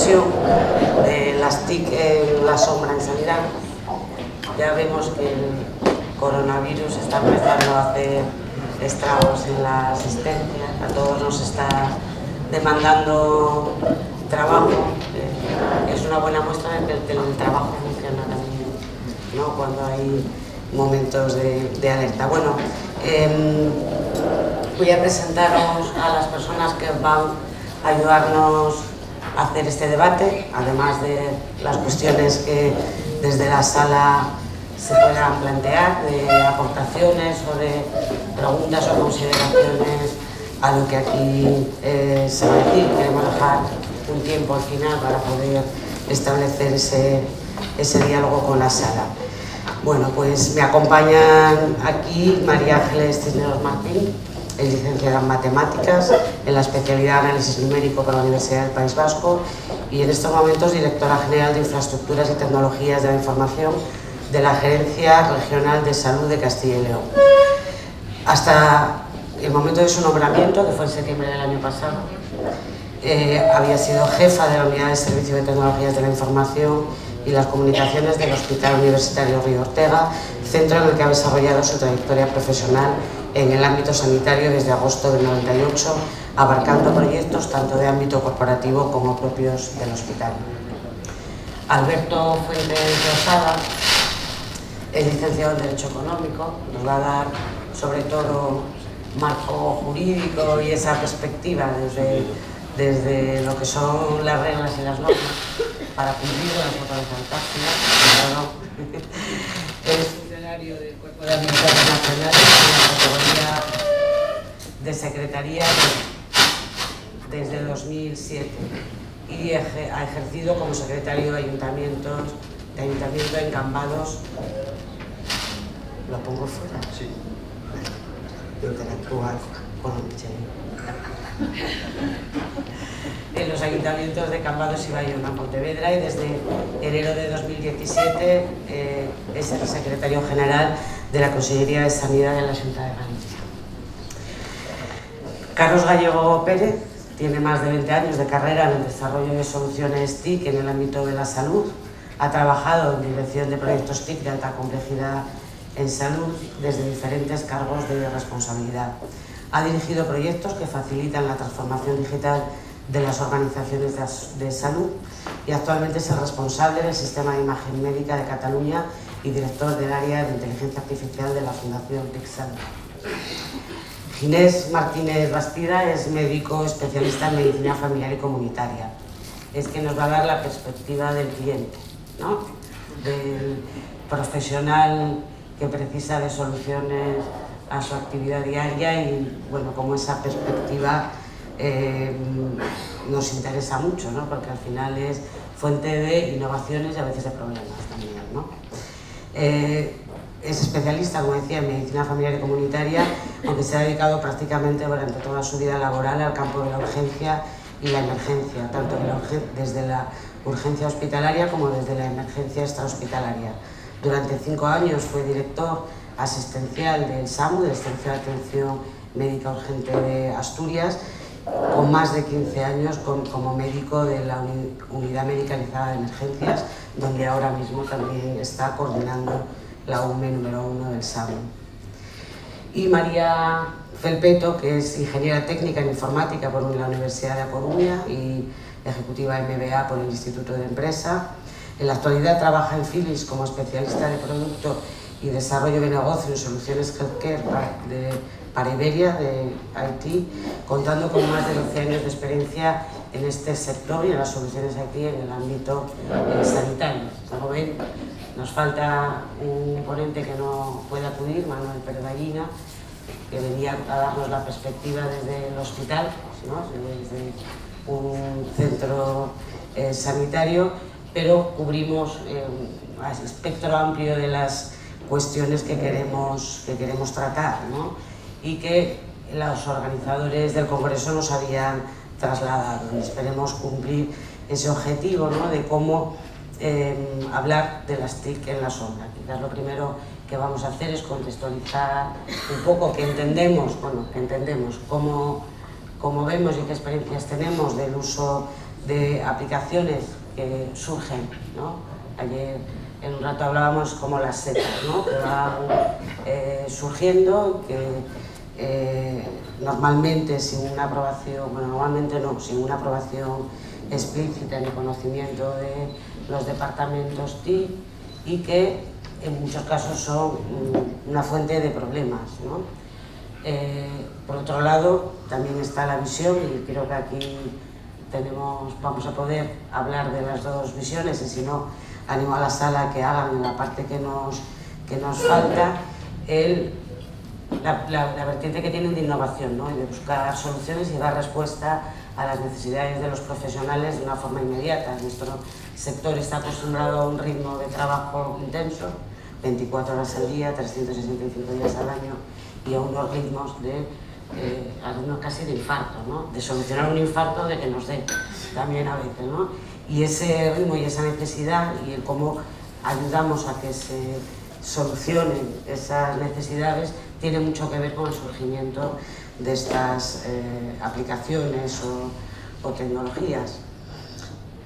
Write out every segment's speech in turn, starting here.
reflexión de las TIC en la sombra en sanidad. Ya vemos que el coronavirus está empezando a hacer estragos en la asistencia, a todos nos está demandando trabajo. Es una buena muestra de que el teletrabajo funciona también, ¿no?, cuando hay momentos de alerta. Bueno, voy a presentaros a las personas que van a ayudarnos a hacer este debate, además de las cuestiones que desde la sala se puedan plantear, de aportaciones o de preguntas o consideraciones a lo que aquí se va a decir. Queremos dejar un tiempo al final para poder establecer ese diálogo con la sala. Bueno, pues me acompañan aquí María Ángeles Cisneros Martín, es licenciada en Matemáticas, en la especialidad de Análisis Numérico por la Universidad del País Vasco y en estos momentos directora general de Infraestructuras y Tecnologías de la Información de la Gerencia Regional de Salud de Castilla y León. Hasta el momento de su nombramiento, que fue en septiembre del año pasado, había sido jefa de la Unidad de Servicio de Tecnologías de la Información y las Comunicaciones del Hospital Universitario Río Ortega, centro en el que ha desarrollado su trayectoria profesional en el ámbito sanitario desde agosto del 98, abarcando proyectos tanto de ámbito corporativo como propios del hospital. Alberto Fuentes Lozada es licenciado en Derecho Económico, nos va a dar sobre todo marco jurídico y esa perspectiva desde lo que son las reglas y las normas para cumplir las autoridades. Es funcionario del Cuerpo de Administración Nacional en la categoría de Secretaría desde 2007 y ha ejercido como secretario de ayuntamiento en Cambados. ¿Lo pongo fuera? Sí. Interactuar con en los ayuntamientos de Cambados y Bayona, Pontevedra, y desde enero de 2017 es el secretario general de la Consellería de Sanidad de la Xunta de Galicia. Carlos Gallego Pérez tiene más de 20 años de carrera en el desarrollo de soluciones TIC en el ámbito de la salud. Ha trabajado en dirección de proyectos TIC de alta complejidad en salud desde diferentes cargos de responsabilidad. Ha dirigido proyectos que facilitan la transformación digital de las organizaciones de salud y actualmente es el responsable del Sistema de Imagen Médica de Cataluña y director del área de inteligencia artificial de la Fundación TIC Salud. Ginés Martínez Bastida es médico especialista en medicina familiar y comunitaria. Es que nos va a dar la perspectiva del cliente, ¿no?, del profesional que precisa de soluciones a su actividad diaria y, bueno, como esa perspectiva nos interesa mucho, ¿no?, porque al final es fuente de innovaciones y a veces de problemas también, ¿no? Es especialista, como decía, en medicina familiar y comunitaria, aunque se ha dedicado prácticamente durante toda su vida laboral al campo de la urgencia y la emergencia, tanto desde la urgencia hospitalaria como desde la emergencia extrahospitalaria. Durante 5 años fue director asistencial del SAMU, del Servicio de Atención Médica Urgente de Asturias, con más de 15 años como médico de la Unidad Medicalizada de Emergencias, donde ahora mismo también está coordinando la UME número 1 del SAMU. Y María Felpeto, que es ingeniera técnica en informática por la Universidad de A Coruña y ejecutiva MBA por el Instituto de Empresa. En la actualidad trabaja en Philips como especialista de producto y desarrollo de negocio en soluciones healthcare para Iberia, de IT, contando con más de 12 años de experiencia en este sector y en las soluciones IT en el ámbito sanitario. Como ven, nos falta un ponente que no puede acudir, Manuel Pérez Gallina, que venía a darnos la perspectiva desde el hospital, ¿no?, desde un centro sanitario, pero cubrimos un espectro amplio de las cuestiones que queremos tratar, ¿no?, y que los organizadores del Congreso nos habían trasladado. Y esperemos cumplir ese objetivo, ¿no?, de cómo hablar de las TIC en la sombra. Quizás lo primero que vamos a hacer es contextualizar un poco que entendemos cómo como vemos y qué experiencias tenemos del uso de aplicaciones que surgen, ¿no? Ayer en un rato hablábamos como las setas, ¿no? Que van surgiendo, que normalmente sin una aprobación, bueno, normalmente no, sin una aprobación explícita ni conocimiento de los departamentos TIC, y que en muchos casos son una fuente de problemas, ¿no? Por otro lado, también está la visión, y creo que aquí vamos a poder hablar de las dos visiones, y si no, animo a la sala a que hagan en la parte que nos falta, la vertiente que tienen de innovación, ¿no? Y de buscar soluciones y dar respuesta a las necesidades de los profesionales de una forma inmediata. Nuestro sector está acostumbrado a un ritmo de trabajo intenso, 24 horas al día, 365 días al año, y a unos ritmos casi de infarto, ¿no? De solucionar un infarto, de que nos dé también a veces, ¿no? Y ese ritmo y esa necesidad, y el cómo ayudamos a que se solucionen esas necesidades, tiene mucho que ver con el surgimiento de estas aplicaciones o tecnologías.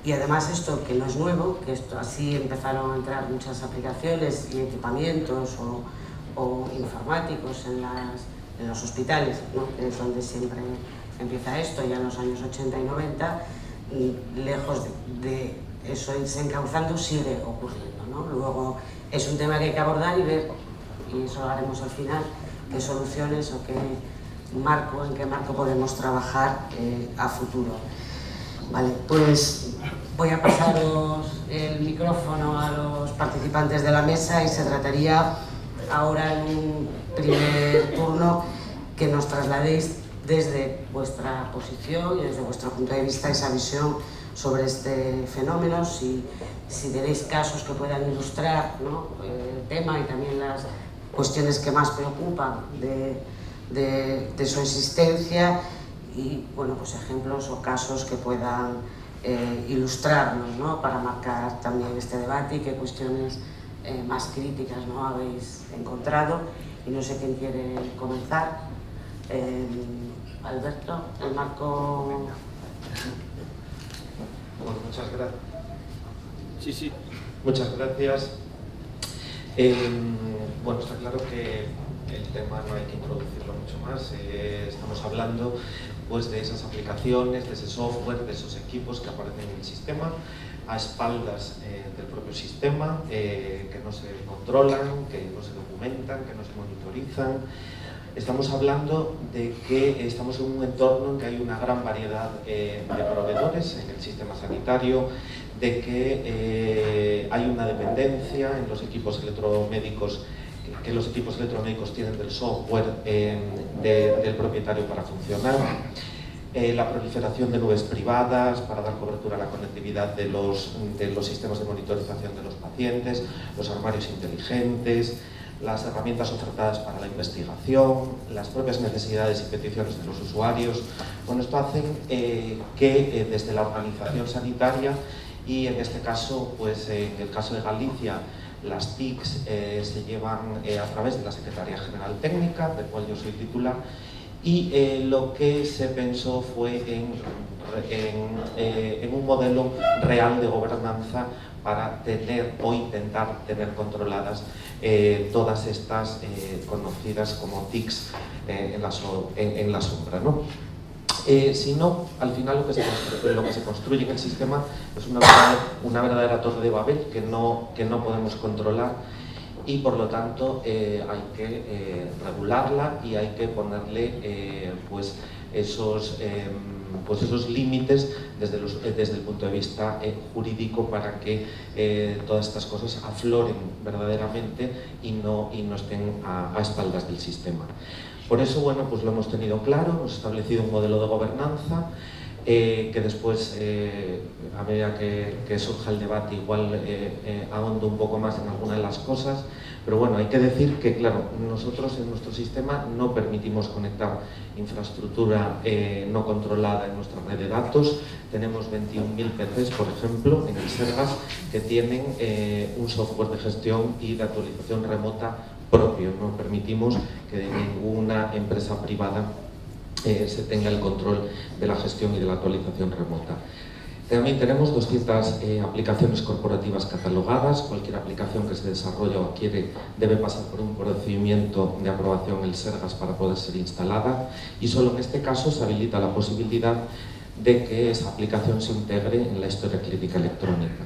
Y además esto, que no es nuevo, que esto así empezaron a entrar muchas aplicaciones y equipamientos o informáticos en los hospitales, ¿no? Que es donde siempre empieza esto, ya en los años 80 y 90, y lejos de eso irse encauzando, sigue ocurriendo, ¿no? Luego es un tema que hay que abordar y ver, y eso lo haremos al final, qué soluciones o en qué marco podemos trabajar a futuro. Vale, pues voy a pasaros el micrófono a los participantes de la mesa, y se trataría ahora en un primer turno que nos trasladéis desde vuestra posición y desde vuestro punto de vista esa visión sobre este fenómeno, si tenéis casos que puedan ilustrar, ¿no? El tema y también las cuestiones que más preocupan de su existencia, y bueno, pues ejemplos o casos que puedan ilustrarnos, ¿no? Para marcar también este debate, y qué cuestiones más críticas, ¿no? Habéis encontrado. Y no sé quién quiere comenzar. Alberto, el marco. Bueno, muchas gracias. Sí. Muchas gracias. Bueno, está claro que el tema no hay que introducirlo mucho más. Estamos hablando pues de esas aplicaciones, de ese software, de esos equipos que aparecen en el sistema, a espaldas del propio sistema, que no se controlan, que no se documentan, que no se monitorizan. Estamos hablando de que estamos en un entorno en que hay una gran variedad de proveedores en el sistema sanitario, de que hay una dependencia en los equipos electromédicos, que los equipos electromédicos tienen del software del propietario para funcionar, la proliferación de nubes privadas para dar cobertura a la conectividad de los sistemas de monitorización de los pacientes, los armarios inteligentes, las herramientas ofertadas para la investigación, las propias necesidades y peticiones de los usuarios. Bueno, esto hace que desde la organización sanitaria, y en este caso, pues en el caso de Galicia, las TICs se llevan a través de la Secretaría General Técnica, del cual yo soy titular, y lo que se pensó fue en un modelo real de gobernanza para tener o intentar tener controladas todas estas conocidas como TICs en la sombra, ¿no? Si no, al final lo que se construye en el sistema es una verdadera torre de Babel que no podemos controlar, y por lo tanto hay que regularla y hay que ponerle pues esos límites desde el punto de vista jurídico, para que todas estas cosas afloren verdaderamente y no estén a espaldas del sistema. Por eso, bueno, pues lo hemos tenido claro, hemos establecido un modelo de gobernanza que después, a medida que surja el debate, igual ahondo un poco más en alguna de las cosas, pero bueno, hay que decir que, claro, nosotros en nuestro sistema no permitimos conectar infraestructura no controlada en nuestra red de datos. Tenemos 21.000 PCs, por ejemplo, en el Sergas, que tienen un software de gestión y de actualización remota propio. No permitimos que ninguna empresa privada se tenga el control de la gestión y de la actualización remota. También tenemos 200 aplicaciones corporativas catalogadas. Cualquier aplicación que se desarrolla o adquiere debe pasar por un procedimiento de aprobación en el SERGAS para poder ser instalada, y solo en este caso se habilita la posibilidad de que esa aplicación se integre en la historia clínica electrónica.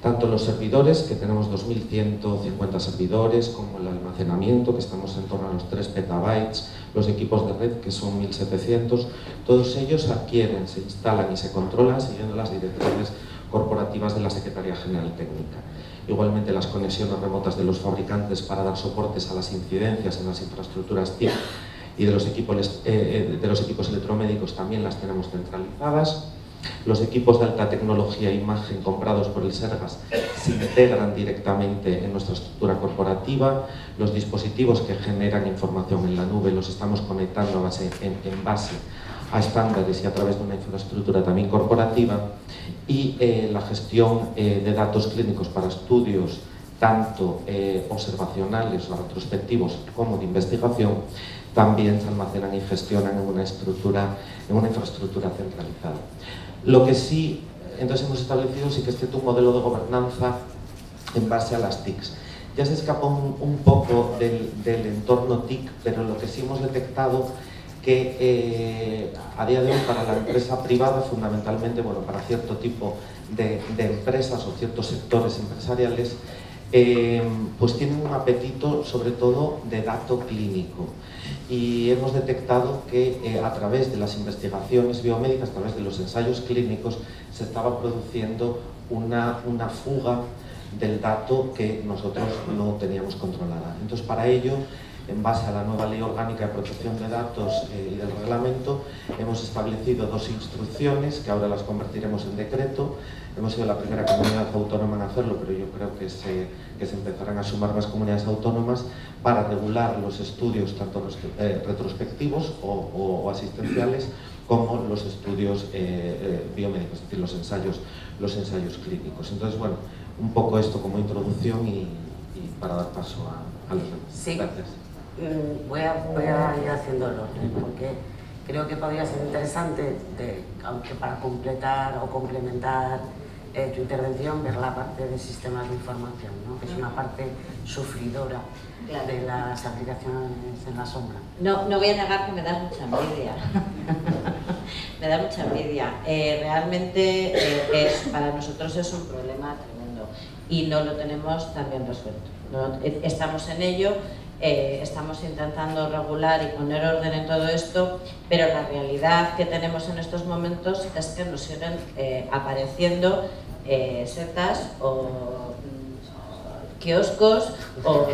Tanto los servidores, que tenemos 2.150 servidores, como el almacenamiento, que estamos en torno a los 3 petabytes, los equipos de red, que son 1.700, todos ellos se adquieren, se instalan y se controlan siguiendo las directrices corporativas de la Secretaría General Técnica. Igualmente, las conexiones remotas de los fabricantes para dar soportes a las incidencias en las infraestructuras TIC y de los equipos electromédicos también las tenemos centralizadas. Los equipos de alta tecnología e imagen comprados por el SERGAS se integran directamente en nuestra estructura corporativa. Los dispositivos que generan información en la nube los estamos conectando en base a estándares y a través de una infraestructura también corporativa. Y la gestión de datos clínicos para estudios tanto observacionales o retrospectivos como de investigación también se almacenan y gestionan en una infraestructura centralizada. Lo que sí, entonces hemos establecido sí que es cierto un modelo de gobernanza en base a las TICs. Ya se escapa un poco del entorno TIC, pero lo que sí hemos detectado que a día de hoy para la empresa privada, fundamentalmente, bueno, para cierto tipo de empresas o ciertos sectores empresariales, pues tienen un apetito sobre todo de dato clínico, y hemos detectado que a través de las investigaciones biomédicas, a través de los ensayos clínicos, se estaba produciendo una fuga del dato que nosotros no teníamos controlada. Entonces, para ello, en base a la nueva Ley Orgánica de Protección de Datos y del Reglamento, hemos establecido 2 instrucciones que ahora las convertiremos en decreto. Hemos sido la primera comunidad autónoma en hacerlo, pero yo creo que se empezarán a sumar más comunidades autónomas para regular los estudios, tanto los retrospectivos o asistenciales, como los estudios biomédicos, es decir, los ensayos clínicos. Entonces, bueno, un poco esto como introducción y para dar paso a los demás. Sí. Gracias. Voy a ir haciendo el orden, porque creo que podría ser interesante, aunque para completar o complementar tu intervención, ver la parte de sistemas de información, ¿no? Que es una parte sufridora, claro, de las aplicaciones en la sombra. No voy a negar que me da mucha envidia. Me da mucha envidia. Realmente para nosotros es un problema tremendo y no lo tenemos tan bien resuelto. Estamos en ello. Estamos intentando regular y poner orden en todo esto, pero la realidad que tenemos en estos momentos es que nos siguen apareciendo setas o kioscos o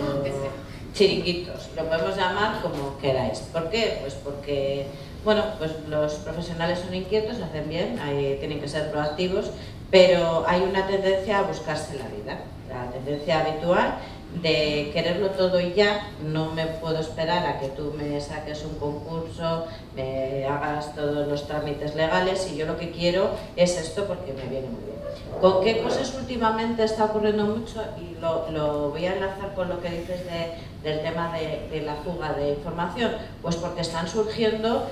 chiringuitos, lo podemos llamar como queráis. ¿Por qué? Pues porque, bueno, pues los profesionales son inquietos, hacen bien, tienen que ser proactivos, pero hay una tendencia a buscarse la vida, la tendencia habitual de quererlo todo y ya. No me puedo esperar a que tú me saques un concurso, me hagas todos los trámites legales, y yo lo que quiero es esto porque me viene muy bien. ¿Con qué cosas últimamente está ocurriendo mucho? Y lo voy a enlazar con lo que dices del tema de la fuga de información, pues porque están surgiendo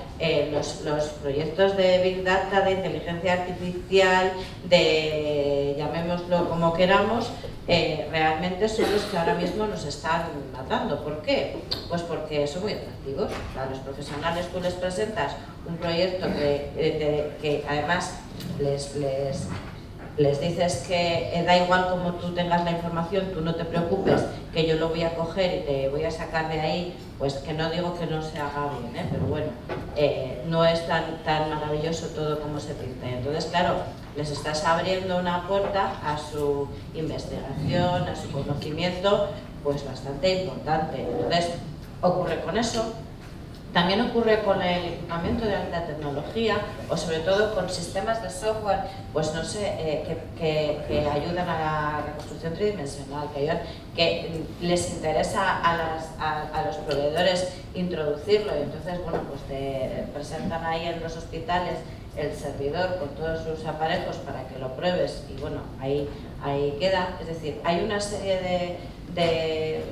los proyectos de Big Data, de inteligencia artificial, de llamémoslo como queramos, realmente son los que ahora mismo nos están matando. ¿Por qué? Pues porque son muy atractivos. A los profesionales tú les presentas un proyecto que además les dices que da igual como tú tengas la información, tú no te preocupes, que yo lo voy a coger y te voy a sacar de ahí, pues que no digo que no se haga bien, pero bueno, no es tan maravilloso todo como se pinta. Entonces, claro, les estás abriendo una puerta a su investigación, a su conocimiento, pues bastante importante. Entonces, ocurre con eso. También ocurre con el equipamiento de alta tecnología, o sobre todo con sistemas de software, pues no sé, que ayudan a la reconstrucción tridimensional, que les interesa a los proveedores introducirlo, y entonces, bueno, pues te presentan ahí en los hospitales el servidor con todos sus aparejos para que lo pruebes, y bueno, ahí queda. Es decir, hay una serie de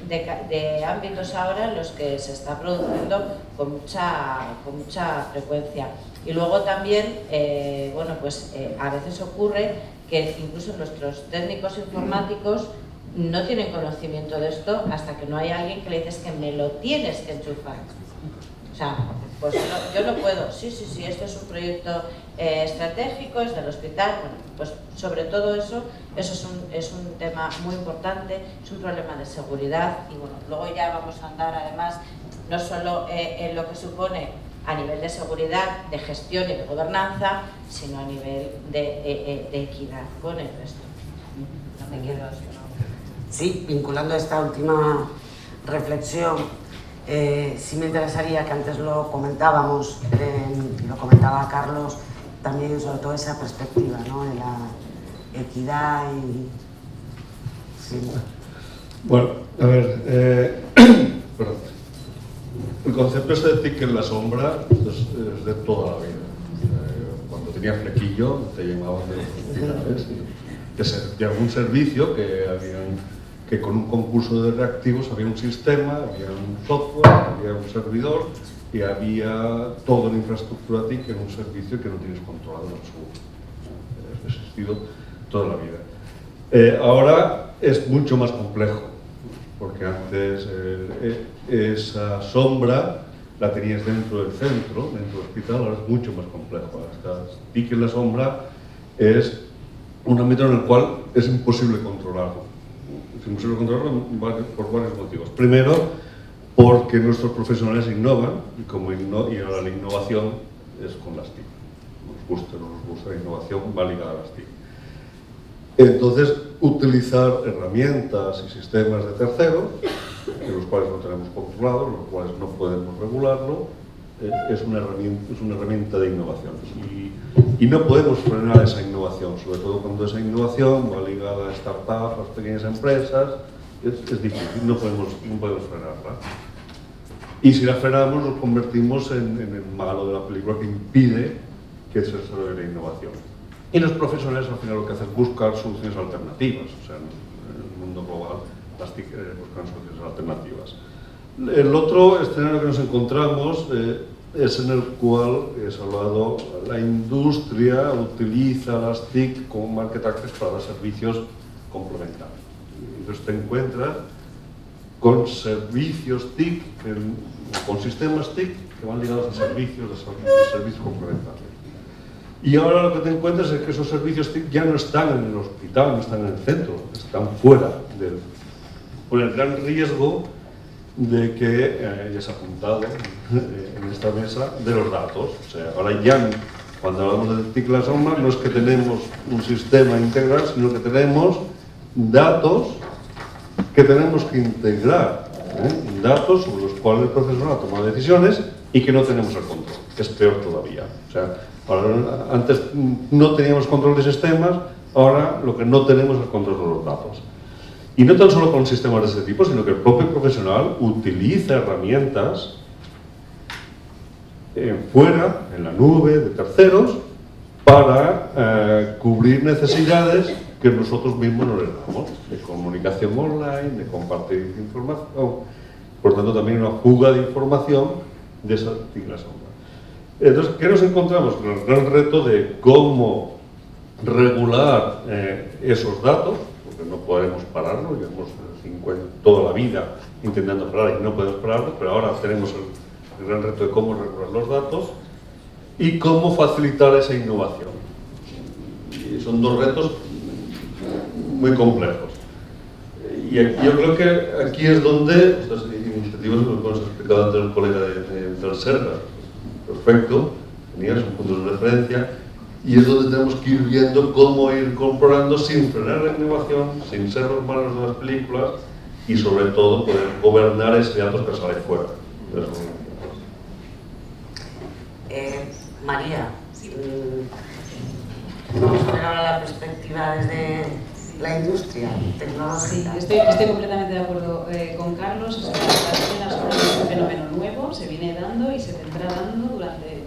de ámbitos ahora en los que se está produciendo con mucha frecuencia. Y luego también, bueno, pues a veces ocurre que incluso nuestros técnicos informáticos no tienen conocimiento de esto hasta que no hay alguien que le dices que me lo tienes que enchufar. O sea, pues no, yo no puedo, sí, esto es un proyecto estratégico, es del hospital, bueno, pues sobre todo eso es un tema muy importante, es un problema de seguridad y bueno, luego ya vamos a andar además no solo en lo que supone a nivel de seguridad, de gestión y de gobernanza, sino a nivel de equidad con el resto. No me quedo así, ¿no? Sí, vinculando esta última reflexión, sí me interesaría, que antes lo comentábamos, lo comentaba Carlos, también sobre todo esa perspectiva, ¿no?, de la equidad y... Sí. Bueno, a ver, perdón. El concepto ese de TIC en la sombra es de toda la vida. Cuando tenía flequillo te llamaban de los hospitales, de algún servicio que con un concurso de reactivos había un sistema, había un software, había un servidor y había toda la infraestructura TIC en un servicio que no tienes controlado en absoluto. Ha existido toda la vida. Ahora es mucho más complejo, porque antes esa sombra la tenías dentro del centro, dentro del hospital, ahora es mucho más complejo. Esta TIC en la sombra es un ámbito en el cual es imposible controlarlo. Es imposible controlarlo por varios motivos. Primero, porque nuestros profesionales innovan y ahora la innovación es con las TIC. Nos gusta o no nos gusta, la innovación va ligada a las TIC. Entonces, utilizar herramientas y sistemas de terceros, de los cuales no tenemos controlados, los cuales no podemos regularlo, es una herramienta de innovación. Y no podemos frenar esa innovación, sobre todo cuando esa innovación va ligada a startups, a pequeñas empresas, es difícil, no podemos frenarla. Y si la frenamos, nos convertimos en el malo de la película que impide que se desarrolle la innovación. Y los profesionales al final lo que hacen es buscar soluciones alternativas, o sea, en el mundo global las TIC buscan soluciones alternativas. El otro escenario que nos encontramos es en el cual, es hablado, la industria utiliza las TIC como market access para dar servicios complementarios. Entonces te encuentras con servicios TIC, con sistemas TIC que van ligados a servicios complementarios. Y ahora lo que te encuentras es que esos servicios TIC ya no están en el hospital, no están en el centro, están fuera con el gran riesgo de que, ya se ha apuntado en esta mesa, de los datos. O sea, ahora ya, cuando hablamos de TIC la sombra, no es que tenemos un sistema integral, sino que tenemos datos que tenemos que integrar, datos sobre los cuales el profesional toma decisiones y que no tenemos el control, que es peor todavía. O sea, antes no teníamos control de sistemas, ahora lo que no tenemos es el control de los datos. Y no tan solo con sistemas de ese tipo, sino que el propio profesional utiliza herramientas fuera, en la nube, de terceros, para cubrir necesidades que nosotros mismos no les damos, de comunicación online, de compartir información, por tanto también una fuga de información de esa TIC la sombra. Entonces, ¿qué nos encontramos? Con el gran reto de cómo regular esos datos, porque no podemos pararlo, llevamos toda la vida intentando parar y no podemos pararlo, pero ahora tenemos el gran reto de cómo regular los datos y cómo facilitar esa innovación. Y son dos retos muy complejos. Y yo creo que aquí es donde estas iniciativas, como nos ha explicado antes el colega del SERGA, perfecto, tenías un punto de referencia, y es donde tenemos que ir viendo cómo ir incorporando sin frenar la innovación, sin ser los malos de las películas y sobre todo poder gobernar ese datos que sale fuera. María, vamos a ver ahora la perspectiva desde la industria tecnológica. Sí, estoy completamente de acuerdo con Carlos. O sea, las cenas son un fenómeno nuevo, se viene dando y se vendrá dando durante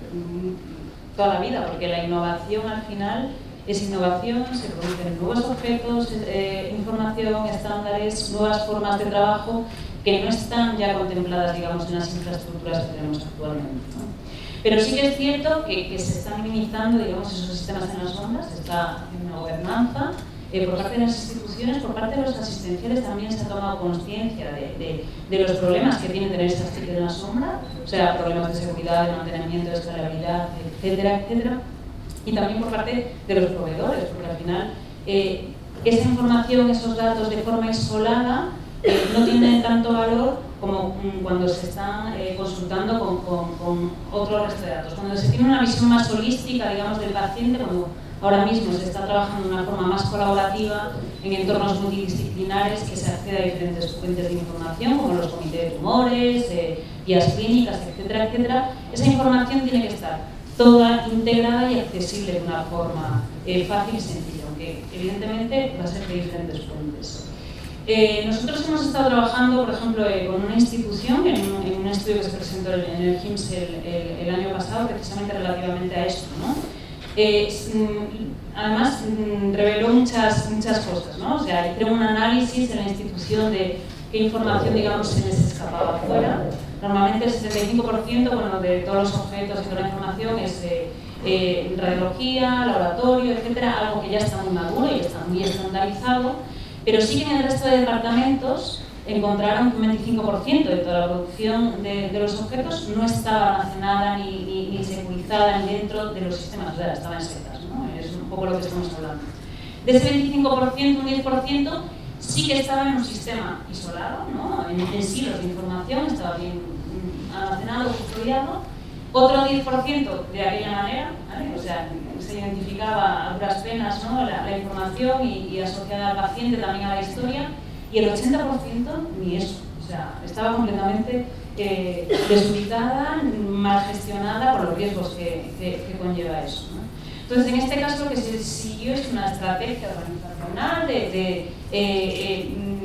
toda la vida, porque la innovación al final es innovación, se producen nuevos objetos, información, estándares, nuevas formas de trabajo que no están ya contempladas, digamos, en las infraestructuras que tenemos actualmente, ¿no? Pero sí que es cierto que se están minimizando, digamos, esos sistemas en las ondas, está en una gobernanza, por parte de las instituciones, por parte de los asistenciales también se ha tomado conciencia de los problemas que tienen tener estas TIC en la sombra, o sea, problemas de seguridad, de mantenimiento, de escalabilidad, etcétera, etcétera. Y también por parte de los proveedores, porque al final esa información, esos datos de forma isolada no tienen tanto valor como cuando se están consultando con otro resto de datos. Cuando se tiene una visión más holística, digamos, del paciente, cuando ahora mismo se está trabajando de una forma más colaborativa en entornos multidisciplinares, que se accede a diferentes fuentes de información, como los comités de tumores, guías clínicas, etcétera, etcétera. Esa información tiene que estar toda integrada y accesible de una forma fácil y sencilla, aunque evidentemente va a ser de diferentes fuentes. Nosotros hemos estado trabajando, por ejemplo, con una institución en un estudio que se presentó en el HIMSS el año pasado, precisamente relativamente a esto, ¿no? Además, reveló muchas cosas, ¿no? O sea, hicieron un análisis en la institución de qué información, digamos, se les escapaba afuera. Normalmente el 75%, bueno, de todos los objetos y toda la información es radiología, laboratorio, etcétera, algo que ya está muy maduro y está muy estandarizado, pero sí que en el resto de departamentos encontraron que un 25% de toda la producción de los objetos no estaba almacenada ni securizada dentro de los sistemas, o sea, estaba en setas, ¿no? Es un poco lo que estamos hablando. De ese 25%, un 10% sí que estaba en un sistema isolado, ¿no? En silos de información, estaba bien almacenado, custodiado. Otro 10% de aquella manera, ¿vale? O sea, se identificaba a duras penas, ¿no? la información y asociada al paciente, también a la historia. Y el 80% ni eso, o sea, estaba completamente desubicada, mal gestionada por los riesgos que conlleva eso, ¿no? Entonces, en este caso lo que se siguió es una estrategia organizacional de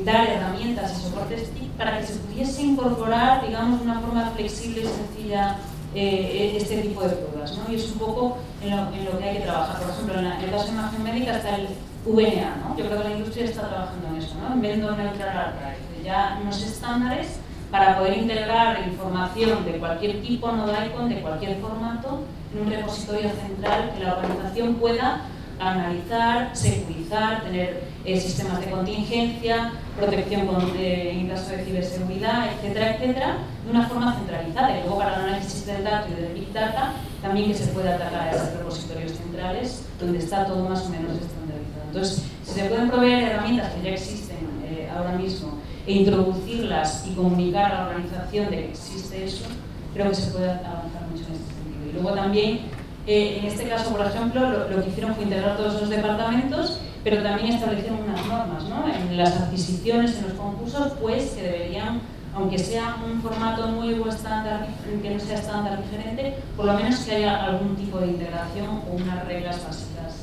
dar herramientas y soportes TIC para que se pudiese incorporar, digamos, de una forma flexible y sencilla este tipo de pruebas, ¿no? Y es un poco en lo que hay que trabajar. Por ejemplo, en el caso de imagen médica está el VNA, ¿no? Yo creo que la industria está trabajando en eso, ¿no? En Vendor Neutral Archive, ya unos estándares para poder integrar información de cualquier tipo, no DICOM, de cualquier formato, en un repositorio central que la organización pueda analizar, securizar, tener sistemas de contingencia, protección en caso de ciberseguridad, etcétera, etcétera, de una forma centralizada. Y luego para el análisis del dato y del Big Data, también que se pueda atacar a esos repositorios centrales, donde está todo más o menos estandarizado. Entonces, si se pueden proveer herramientas que ya existen ahora mismo e introducirlas y comunicar a la organización de que existe eso, creo que se puede avanzar mucho en este sentido. Y luego también, en este caso, por ejemplo, lo que hicieron fue integrar todos los departamentos, pero también establecieron unas normas, ¿no? En las adquisiciones, en los concursos, pues que deberían, aunque sea un formato nuevo, estándar, que no sea estándar diferente, por lo menos que haya algún tipo de integración o unas reglas básicas.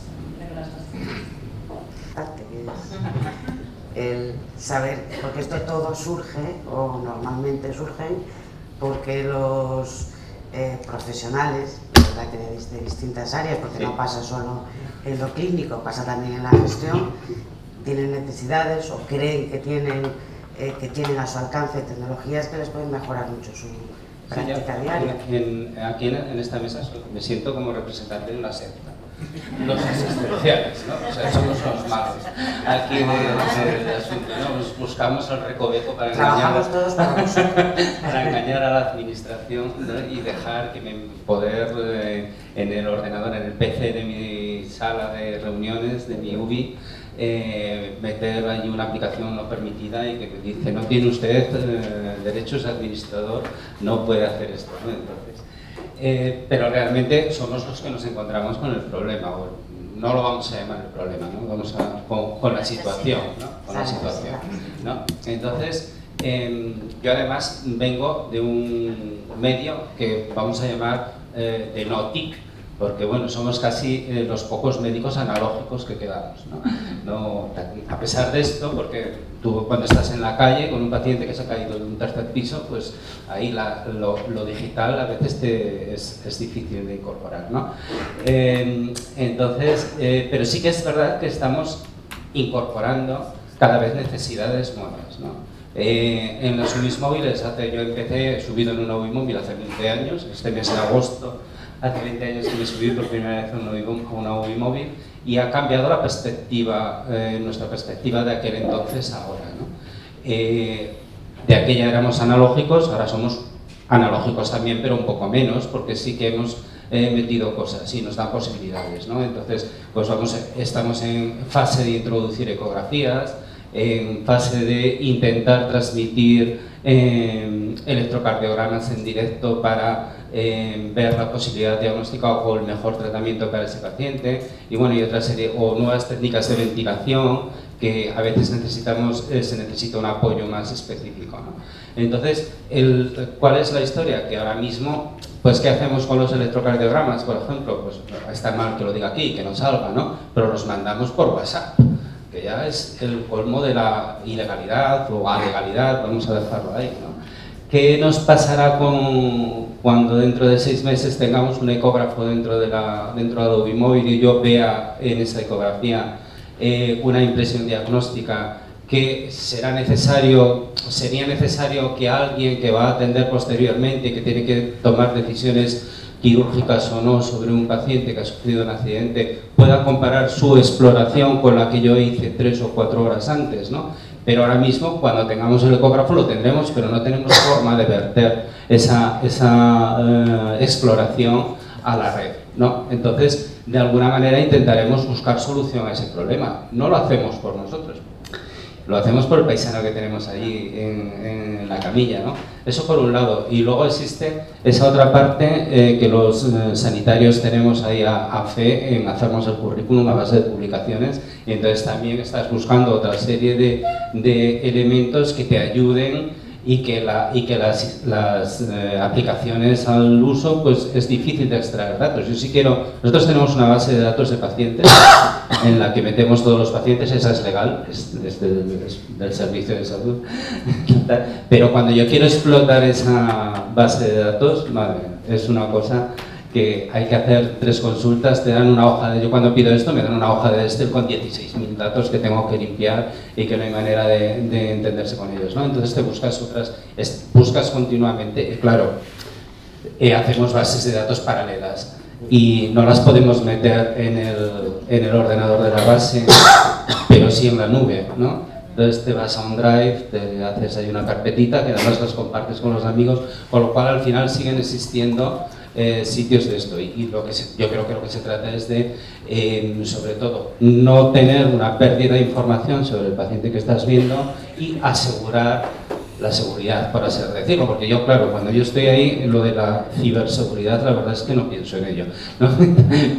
El saber, porque esto todo surge, o normalmente surgen, porque los profesionales, ¿verdad?, que de distintas áreas, porque no pasa solo en lo clínico, pasa también en la gestión, tienen necesidades o creen que tienen a su alcance tecnologías que les pueden mejorar mucho su práctica diaria. Aquí en esta mesa me siento como representante de una secta. Los asistenciales, ¿no? O sea, somos los malos. Aquí del asunto, ¿no? Buscamos el recoveco para engañar a la administración, ¿no? Y dejar que poder en el ordenador, en el PC de mi sala de reuniones, de mi UBI, meter ahí una aplicación no permitida y que me dice: no tiene usted derechos de administrador, no puede hacer esto, ¿no? Entonces, pero realmente somos los que nos encontramos con el problema, o no lo vamos a llamar el problema, ¿no? Vamos con la situación, ¿no? Con la situación, ¿no? Entonces, yo además vengo de un medio que vamos a llamar de no TIC, porque bueno, somos casi los pocos médicos analógicos que quedamos, ¿no? A pesar de esto, porque tú cuando estás en la calle con un paciente que se ha caído de un tercer piso, pues ahí lo digital a veces es difícil de incorporar, ¿no? Entonces, pero sí que es verdad que estamos incorporando cada vez necesidades nuevas, ¿no? En los UBIs móviles, yo he subido en una UBI móvil hace 20 años, este mes de agosto, hace 20 años que me subí por primera vez a una UBI móvil y ha cambiado la perspectiva, nuestra perspectiva de aquel entonces a ahora, ¿no? De aquella éramos analógicos, ahora somos analógicos también, pero un poco menos, porque sí que hemos metido cosas y nos dan posibilidades, ¿no? Entonces, pues estamos en fase de introducir ecografías, en fase de intentar transmitir electrocardiogramas en directo para ver la posibilidad diagnóstica o el mejor tratamiento para ese paciente, y bueno, y otra serie, o nuevas técnicas de ventilación que a veces se necesita un apoyo más específico, ¿no? Entonces, ¿cuál es la historia? Que ahora mismo, pues ¿qué hacemos con los electrocardiogramas? Por ejemplo, pues está mal que lo diga aquí, que no salga, ¿no? Pero los mandamos por WhatsApp, que ya es el colmo de la ilegalidad o alegalidad, vamos a dejarlo ahí, ¿no? ¿Qué nos pasará cuando dentro de 6 meses tengamos un ecógrafo dentro de la UBI móvil y yo vea en esa ecografía una impresión diagnóstica que sería necesario que alguien que va a atender posteriormente, que tiene que tomar decisiones quirúrgicas o no sobre un paciente que ha sufrido un accidente, pueda comparar su exploración con la que yo hice 3 o 4 horas antes, ¿no? Pero ahora mismo, cuando tengamos el ecógrafo, lo tendremos, pero no tenemos forma de verter esa exploración a la red, ¿no? Entonces, de alguna manera intentaremos buscar solución a ese problema. No lo hacemos por nosotros, lo hacemos por el paisano que tenemos allí en la camilla, ¿no? Eso por un lado. Y luego existe esa otra parte que los sanitarios tenemos ahí a fe en hacernos el currículum a base de publicaciones, y entonces también estás buscando otra serie de elementos que te ayuden y que las aplicaciones al uso, pues es difícil de extraer datos. Nosotros tenemos una base de datos de pacientes en la que metemos todos los pacientes, esa es legal, es del servicio de salud, pero cuando yo quiero explotar esa base de datos, madre, es una cosa que hay que hacer 3 consultas, te dan una hoja yo cuando pido esto me dan una hoja de Excel con 16.000 datos que tengo que limpiar y que no hay manera de entenderse con ellos, ¿no? Entonces te buscas continuamente, y claro, hacemos bases de datos paralelas y no las podemos meter en el ordenador de la base, pero sí en la nube, ¿no? Entonces te vas a un Drive, te haces ahí una carpetita que además las compartes con los amigos, con lo cual al final siguen existiendo sitios de esto, y yo creo que lo que se trata es de, sobre todo, no tener una pérdida de información sobre el paciente que estás viendo y asegurar la seguridad, por así decirlo, porque yo, claro, cuando yo estoy ahí, lo de la ciberseguridad, la verdad es que no pienso en ello, ¿no?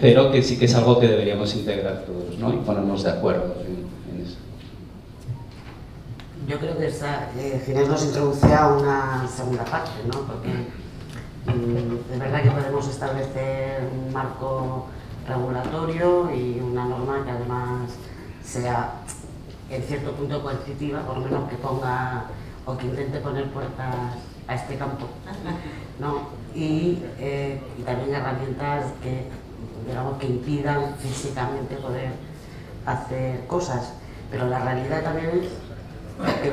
Pero que sí que es algo que deberíamos integrar todos, ¿no? Y ponernos de acuerdo en eso. Yo creo que Ginés nos introduce a una segunda parte, ¿no? Porque es verdad que podemos establecer un marco regulatorio y una norma que además sea en cierto punto coercitiva, por lo menos que ponga o que intente poner puertas a este campo, ¿no? Y también herramientas que, digamos, que impidan físicamente poder hacer cosas, pero la realidad también es que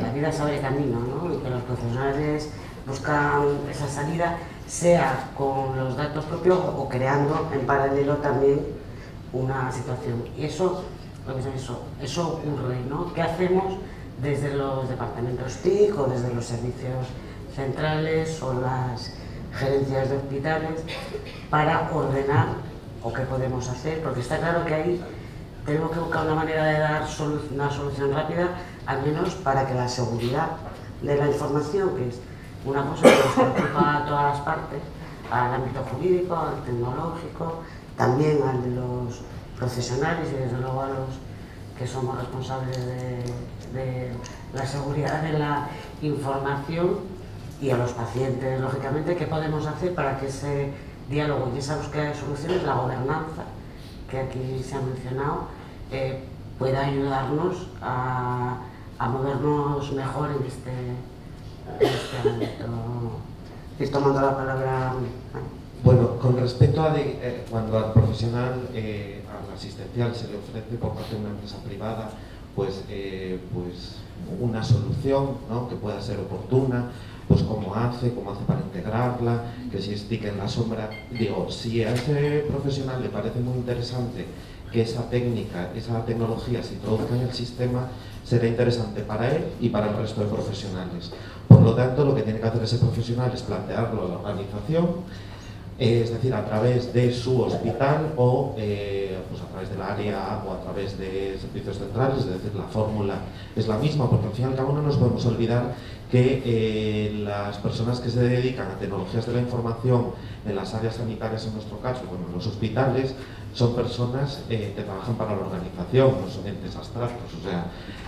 la vida se abre camino, ¿no? Y que los profesionales buscan esa salida, sea con los datos propios o creando en paralelo también una situación. Y eso ocurre, ¿no? ¿Qué hacemos desde los departamentos TIC o desde los servicios centrales o las gerencias de hospitales para ordenar o qué podemos hacer? Porque está claro que ahí tenemos que buscar una manera de dar una solución rápida, al menos para que la seguridad de la información, que es una cosa que nos preocupa a todas las partes, al ámbito jurídico, al tecnológico, también al de los profesionales y desde luego a los que somos responsables de la seguridad de la información, y a los pacientes, lógicamente, qué podemos hacer para que ese diálogo y esa búsqueda de soluciones, la gobernanza, que aquí se ha mencionado, pueda ayudarnos a movernos mejor en este ámbito. Estoy tomando la palabra. Bueno, con respecto a cuando al profesional, al asistencial se le ofrece por parte de una empresa privada, pues una solución, ¿no?, que pueda ser oportuna, pues cómo hace para integrarla, que si estique en la sombra. Digo, si a ese profesional le parece muy interesante que esa técnica, esa tecnología se introduzca en el sistema, será interesante para él y para el resto de profesionales. Por lo tanto, lo que tiene que hacer ese profesional es plantearlo a la organización, es decir, a través de su hospital o pues a través del área o a través de servicios centrales, es decir, la fórmula es la misma, porque al fin y al cabo no nos podemos olvidar que las personas que se dedican a tecnologías de la información en las áreas sanitarias, en nuestro caso, bueno, en los hospitales, son personas que trabajan para la organización, no son entes abstractos, o sea,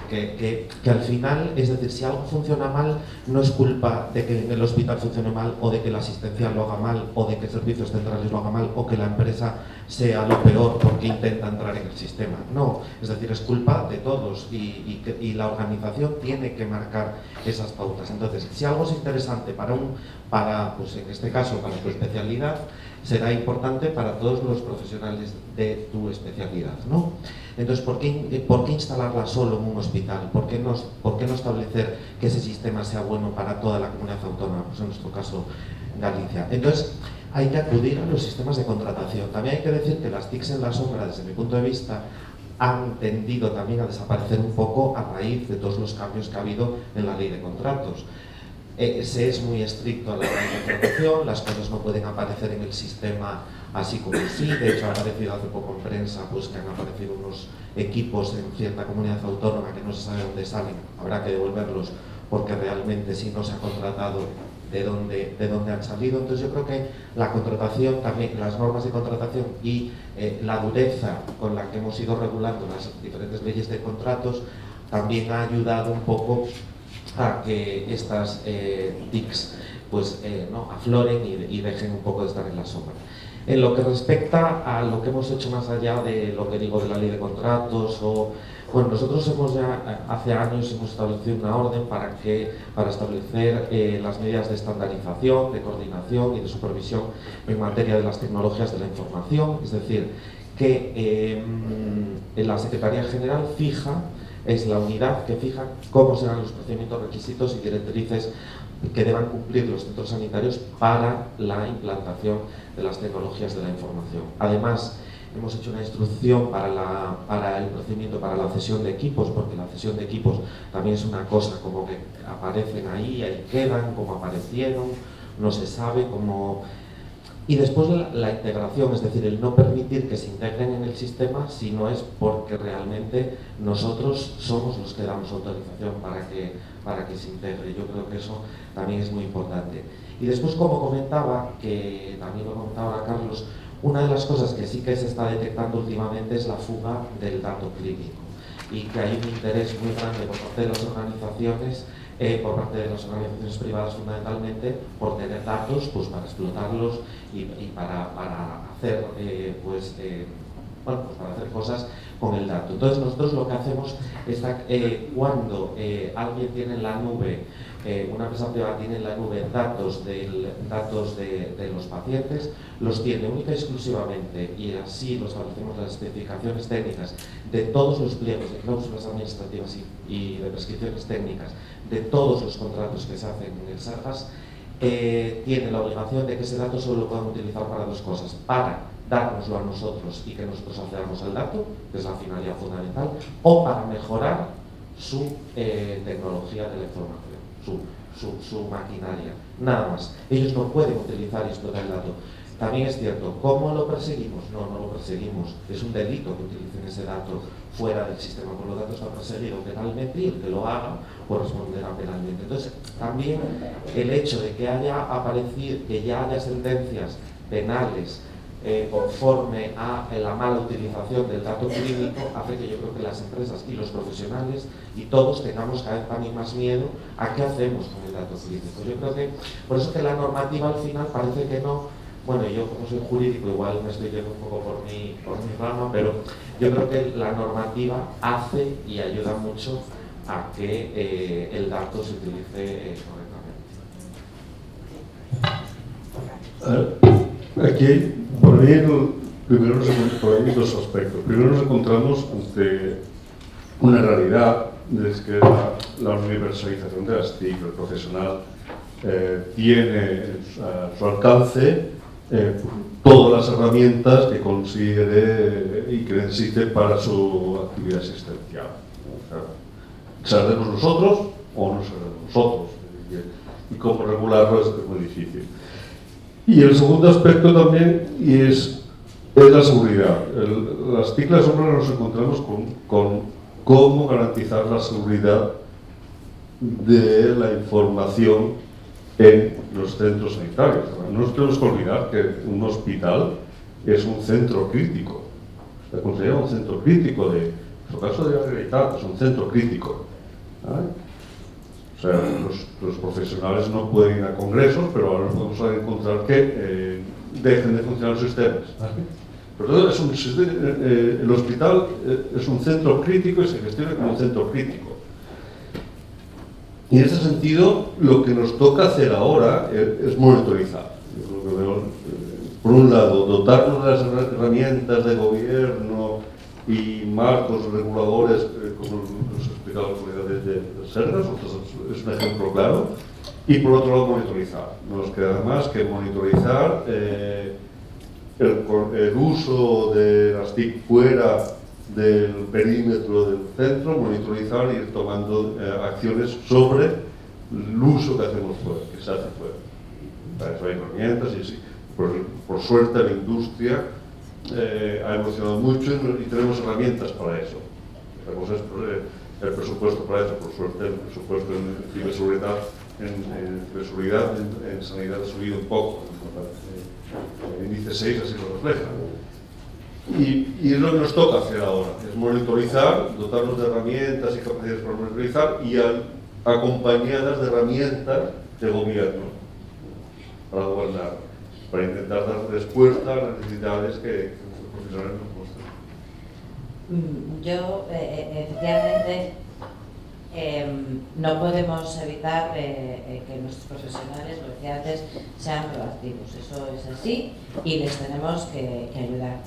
que al final, es decir, si algo funciona mal, no es culpa de que el hospital funcione mal, o de que la asistencia lo haga mal, o de que servicios centrales lo haga mal, o que la empresa sea lo peor porque intenta entrar en el sistema. No, es decir, es culpa de todos y la organización tiene que marcar esas pautas. Entonces, si algo es interesante pues en este caso, para tu especialidad, será importante para todos los profesionales de tu especialidad, ¿no? Entonces, ¿por qué instalarla solo en un hospital? ¿Por qué no establecer que ese sistema sea bueno para toda la comunidad autónoma? Pues en nuestro caso, Galicia. Entonces, hay que acudir a los sistemas de contratación. También hay que decir que las TICs en la sombra, desde mi punto de vista, han tendido también a desaparecer un poco a raíz de todos los cambios que ha habido en la ley de contratos. Se es muy estricto a la hora de contratación, las cosas no pueden aparecer en el sistema así como así. De hecho, ha aparecido hace poco en prensa pues, que han aparecido unos equipos en cierta comunidad autónoma que no se sabe dónde salen, habrá que devolverlos porque realmente si no se ha contratado, de dónde han salido. Entonces yo creo que la contratación, también las normas de contratación y la dureza con la que hemos ido regulando las diferentes leyes de contratos también ha ayudado un poco a que estas TICs pues, ¿no?, afloren y dejen un poco de estar en la sombra. En lo que respecta a lo que hemos hecho más allá de lo que digo de la ley de contratos, bueno, nosotros hace años hemos establecido una orden para establecer las medidas de estandarización, de coordinación y de supervisión en materia de las tecnologías de la información, es decir, que la Secretaría General es la unidad que fija cómo serán los procedimientos, requisitos y directrices que deban cumplir los centros sanitarios para la implantación de las tecnologías de la información. Además, hemos hecho una instrucción para el procedimiento para la cesión de equipos, porque la cesión de equipos también es una cosa como que aparecen ahí quedan, como aparecieron, no se sabe cómo. Y después la integración, es decir, el no permitir que se integren en el sistema si no es porque realmente nosotros somos los que damos autorización para que se integre. Yo creo que eso también es muy importante. Y después, como comentaba, que también lo comentaba ahora Carlos, una de las cosas que sí que se está detectando últimamente es la fuga del dato clínico y que hay un interés muy grande por parte de las organizaciones, privadas fundamentalmente, por tener datos pues, para explotarlos y para hacer para hacer cosas con el dato. Entonces nosotros lo que hacemos es cuando alguien tiene en la nube, una empresa privada tiene en la nube datos de los pacientes, los tiene única y exclusivamente, y así lo establecemos las especificaciones técnicas de todos los pliegos de cláusulas administrativas y de prescripciones técnicas de todos los contratos que se hacen en el SERGAS, tiene la obligación de que ese dato solo lo puedan utilizar para dos cosas: para dárnoslo a nosotros y que nosotros accedamos al dato, que es la finalidad fundamental, o para mejorar su tecnología de la información, su maquinaria, nada más. Ellos no pueden utilizar y explotar el dato. También es cierto, ¿cómo lo perseguimos? No lo perseguimos, es un delito que utilicen ese dato fuera del sistema, por lo tanto está perseguido penalmente y el que lo haga pues responderá penalmente. Entonces, también el hecho de que haya aparecido, que ya haya sentencias penales conforme a la mala utilización del dato clínico, hace que yo creo que las empresas y los profesionales y todos tengamos cada vez también más miedo a qué hacemos con el dato clínico. Yo creo que, por eso que la normativa al final parece que no Bueno, yo como soy jurídico igual me estoy yendo un poco por mi rama, pero yo creo que la normativa hace y ayuda mucho a que el dato se utilice correctamente. Aquí, por ahí, primero por ahí dos aspectos. Primero nos encontramos ante una realidad, es que la universalización de las TIC, el profesional, tiene a su alcance todas las herramientas que considere y que necesite para su actividad asistencial. O sea, seremos nosotros o no seremos nosotros. Y cómo regularlo es muy difícil. Y el segundo aspecto también es la seguridad. Las TIC las sombras nos encontramos con cómo garantizar la seguridad de la información en los centros sanitarios. No nos tenemos que olvidar que un hospital es un centro crítico. Se considera un centro crítico en su caso de realidad, es un centro crítico. ¿Vale? O sea, los profesionales no pueden ir a congresos, pero ahora nos podemos encontrar que dejen de funcionar los sistemas. ¿Vale? Pero el hospital es un centro crítico y se gestiona como un centro crítico. Y en ese sentido, lo que nos toca hacer ahora es monitorizar. Por un lado, dotarnos de las herramientas de gobierno y marcos reguladores, como nos ha explicado la comunidad de Sergas, es un ejemplo claro, y por otro lado, monitorizar. No nos queda más que monitorizar el uso de las TIC fuera del perímetro del centro, monitorizar y ir tomando acciones sobre el uso que hacemos fuera, que se hace fuera. Para eso hay herramientas y sí. Por suerte la industria ha evolucionado mucho y tenemos herramientas para eso. Tenemos el presupuesto para eso, por suerte el presupuesto en ciberseguridad, en sanidad ha subido un poco. El índice 6 así lo refleja. Y es lo que nos toca hacer ahora, es monitorizar, dotarnos de herramientas y capacidades para monitorizar y acompañadas de herramientas de gobierno para gobernar, para intentar dar respuesta a las necesidades que los profesionales nos muestran. Yo, efectivamente, no podemos evitar que nuestros profesionales, lo decía antes, sean proactivos. Eso es así y les tenemos que ayudar.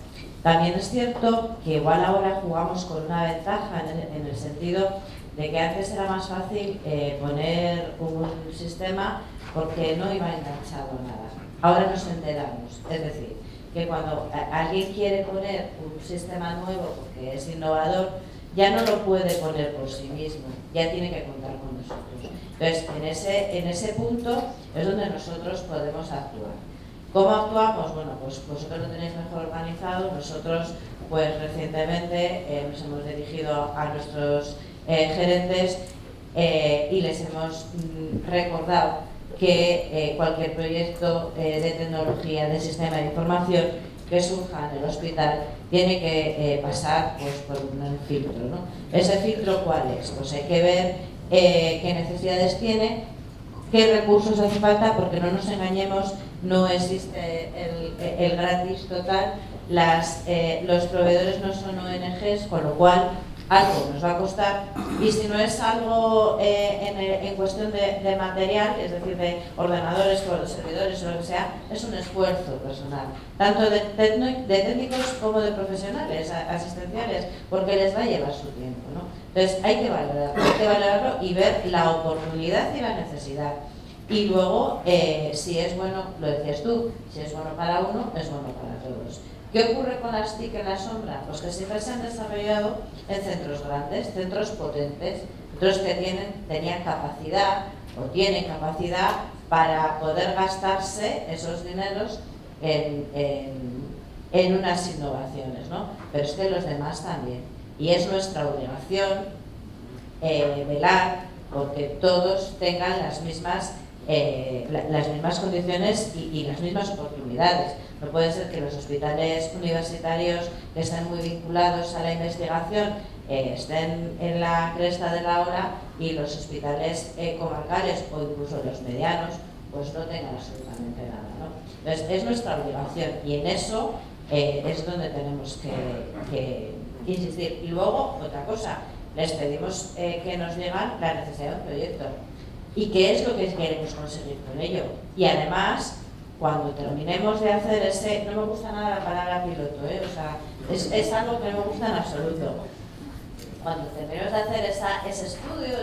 También es cierto que igual ahora jugamos con una ventaja en el sentido de que antes era más fácil poner un sistema porque no iba enganchado a nada. Ahora nos enteramos, es decir, que cuando alguien quiere poner un sistema nuevo porque es innovador, ya no lo puede poner por sí mismo, ya tiene que contar con nosotros. Entonces, en ese punto es donde nosotros podemos actuar. ¿Cómo actuamos? Bueno, pues vosotros lo tenéis mejor organizado. Nosotros, pues recientemente nos hemos dirigido a nuestros gerentes y les hemos recordado que cualquier proyecto de tecnología, de sistema de información que surja en el hospital tiene que pasar pues, por un filtro, ¿no? ¿Ese filtro cuál es? Pues hay que ver qué necesidades tiene, qué recursos hace falta, porque no nos engañemos, no existe el gratis total, los proveedores no son ONGs, con lo cual algo nos va a costar, y si no es algo en cuestión de material, es decir, de ordenadores, servidores o lo que sea, es un esfuerzo personal, tanto de técnicos como de profesionales asistenciales, porque les va a llevar su tiempo, ¿no? Entonces hay que valorarlo y ver la oportunidad y la necesidad. Y luego, si es bueno, lo decías tú, si es bueno para uno, es bueno para todos. ¿Qué ocurre con las TIC en la sombra? Pues que siempre se han desarrollado en centros grandes, centros potentes, centros que tenían capacidad o tienen capacidad para poder gastarse esos dineros en unas innovaciones, ¿no? Pero es que los demás también. Y es nuestra obligación velar porque todos tengan las mismas condiciones y las mismas oportunidades. No puede ser que los hospitales universitarios que estén muy vinculados a la investigación estén en la cresta de la ola y los hospitales comarcales o incluso los medianos pues no tengan absolutamente nada, ¿no? Entonces, es nuestra obligación y en eso es donde tenemos que insistir. Y luego, otra cosa, les pedimos que nos digan la necesidad de un proyecto y qué es lo que queremos conseguir con ello. Y además, cuando terminemos de hacer ese, no me gusta nada la palabra piloto, o sea, es algo que no me gusta en absoluto. Cuando terminemos de hacer ese estudio,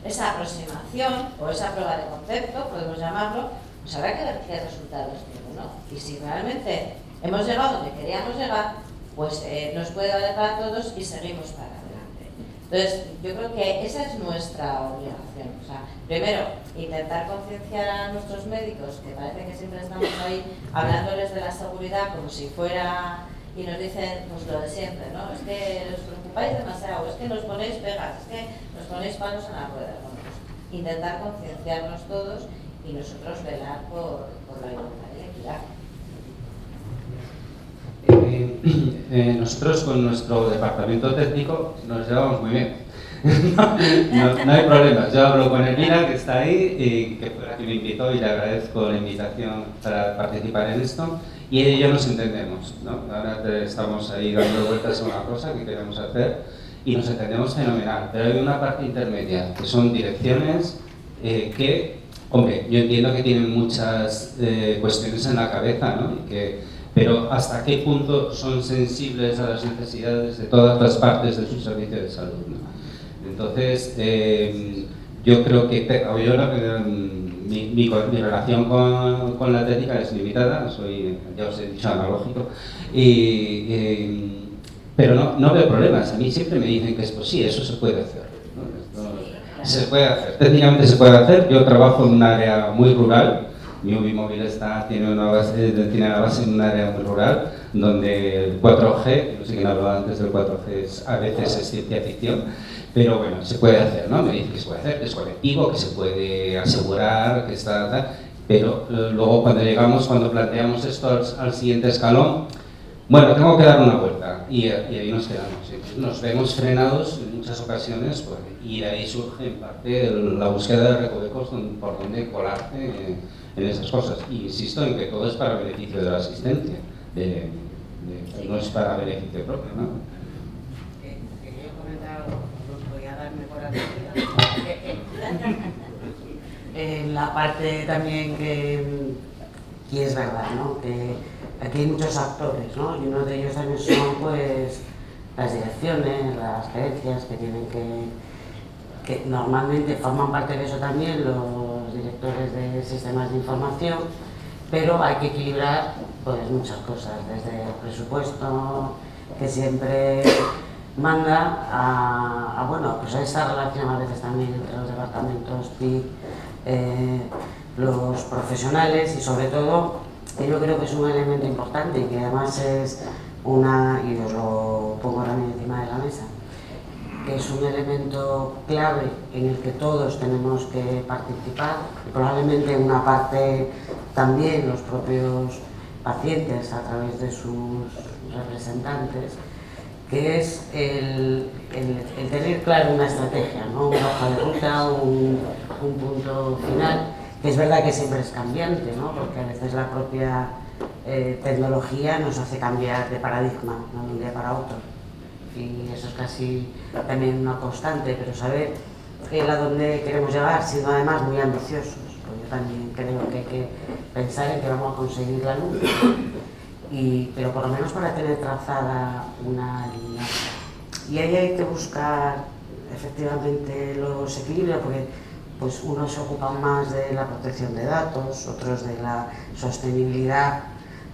esa aproximación o esa prueba de concepto, podemos llamarlo, pues habrá que ver qué resultados tiene, ¿no? Y si realmente hemos llegado donde queríamos llegar, pues nos puede valer para todos y seguimos para adelante. Entonces, yo creo que esa es nuestra obligación. O sea, primero, intentar concienciar a nuestros médicos, que parece que siempre estamos ahí hablándoles de la seguridad como si fuera... Y nos dicen, pues lo de siempre, ¿no? Es que os preocupáis demasiado, es que nos ponéis pegas, es que nos ponéis palos en la rueda. Bueno, pues intentar concienciarnos todos y nosotros velar por la igualdad y la equidad. Nosotros con nuestro departamento técnico nos llevamos muy bien. No hay problema. Yo hablo con Elvira, que está ahí, y que fue la que me invitó y le agradezco la invitación para participar en esto. Y ella y yo nos entendemos, ¿no? Ahora estamos ahí dando vueltas a una cosa que queremos hacer y nos entendemos fenomenal. Pero hay una parte intermedia, que son direcciones que, hombre, yo entiendo que tienen muchas cuestiones en la cabeza, ¿no? Pero hasta qué punto son sensibles a las necesidades de todas las partes de su servicio de salud, ¿no? Entonces, yo creo que mi relación con la técnica es limitada, soy, ya os he dicho, analógico, pero no veo problemas. A mí siempre me dicen que es pues sí, eso se puede hacer, ¿no? Se puede hacer, técnicamente se puede hacer. Yo trabajo en un área muy rural, mi UBI móvil tiene la base en un área muy rural, donde el 4G, no sé quién hablaba antes del 4G, a veces es ciencia ficción, pero bueno, se puede hacer, ¿no? Me dice que se puede hacer, que es colectivo, que se puede asegurar, que está tal, pero luego cuando planteamos esto al siguiente escalón, bueno, tengo que dar una vuelta y ahí nos quedamos. Nos vemos frenados en muchas ocasiones y de ahí surge en parte la búsqueda de recovecos por donde colarte en esas cosas. Y insisto en que todo es para beneficio de la asistencia, no es para beneficio propio, ¿no? Quería comentar algo, voy a darme por aquí. La parte también que es verdad, ¿no? Que aquí hay muchos actores, ¿no? Y uno de ellos también son pues las direcciones, las gerencias que tienen que normalmente forman parte de eso también los directores de sistemas de información, pero hay que equilibrar pues muchas cosas, desde el presupuesto que siempre manda a bueno, pues a esa relación a veces también entre los departamentos TIC, los profesionales y sobre todo, que yo creo que es un elemento importante y que además es y os lo pongo también encima de la mesa, que es un elemento clave en el que todos tenemos que participar, y probablemente una parte también los propios pacientes a través de sus representantes, que es el tener claro una estrategia, ¿no? Una hoja de ruta, un punto final, que es verdad que siempre es cambiante, ¿no? Porque a veces la propia tecnología nos hace cambiar de paradigma, ¿no? De un día para otro. Y eso es casi también una constante, pero saber a dónde queremos llegar, siendo además muy ambiciosos, pues yo también creo que hay que pensar en que vamos a conseguir la luz, pero por lo menos para tener trazada una línea. Y ahí hay que buscar efectivamente los equilibrios, porque pues unos se ocupan más de la protección de datos, otros de la sostenibilidad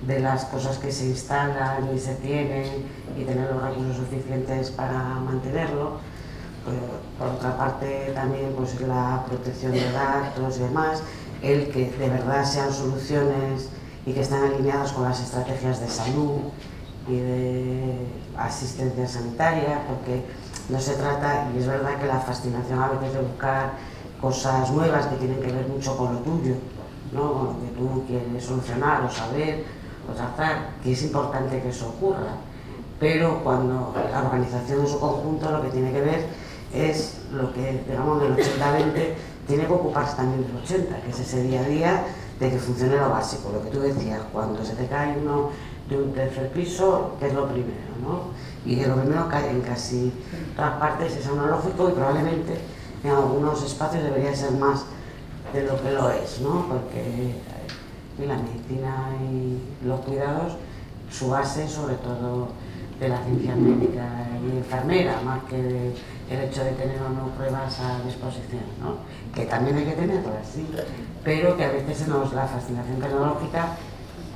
de las cosas que se instalan y se tienen y tener los recursos suficientes para mantenerlo. Por otra parte también pues la protección de datos y demás, el que de verdad sean soluciones y que estén alineadas con las estrategias de salud y de asistencia sanitaria, porque no se trata, y es verdad que la fascinación a veces de buscar cosas nuevas que tienen que ver mucho con lo tuyo, ¿no? Con lo que tú quieres solucionar o saber o tratar, que es importante que eso ocurra, pero cuando la organización en su conjunto lo que tiene que ver es lo que, digamos, del 80-20 tiene que ocuparse también del 80, que es ese día a día de que funcione lo básico, lo que tú decías, cuando se te cae uno de un tercer piso, que es lo primero, ¿no? Y que lo primero cae en casi todas partes, es analógico y probablemente en algunos espacios debería ser más de lo que lo es, ¿no? Porque la medicina y los cuidados, su base sobre todo de la ciencia médica y enfermera, más que el hecho de tener o no pruebas a disposición, ¿no? Que también hay que tenerlas, sí, pero que a veces la fascinación tecnológica,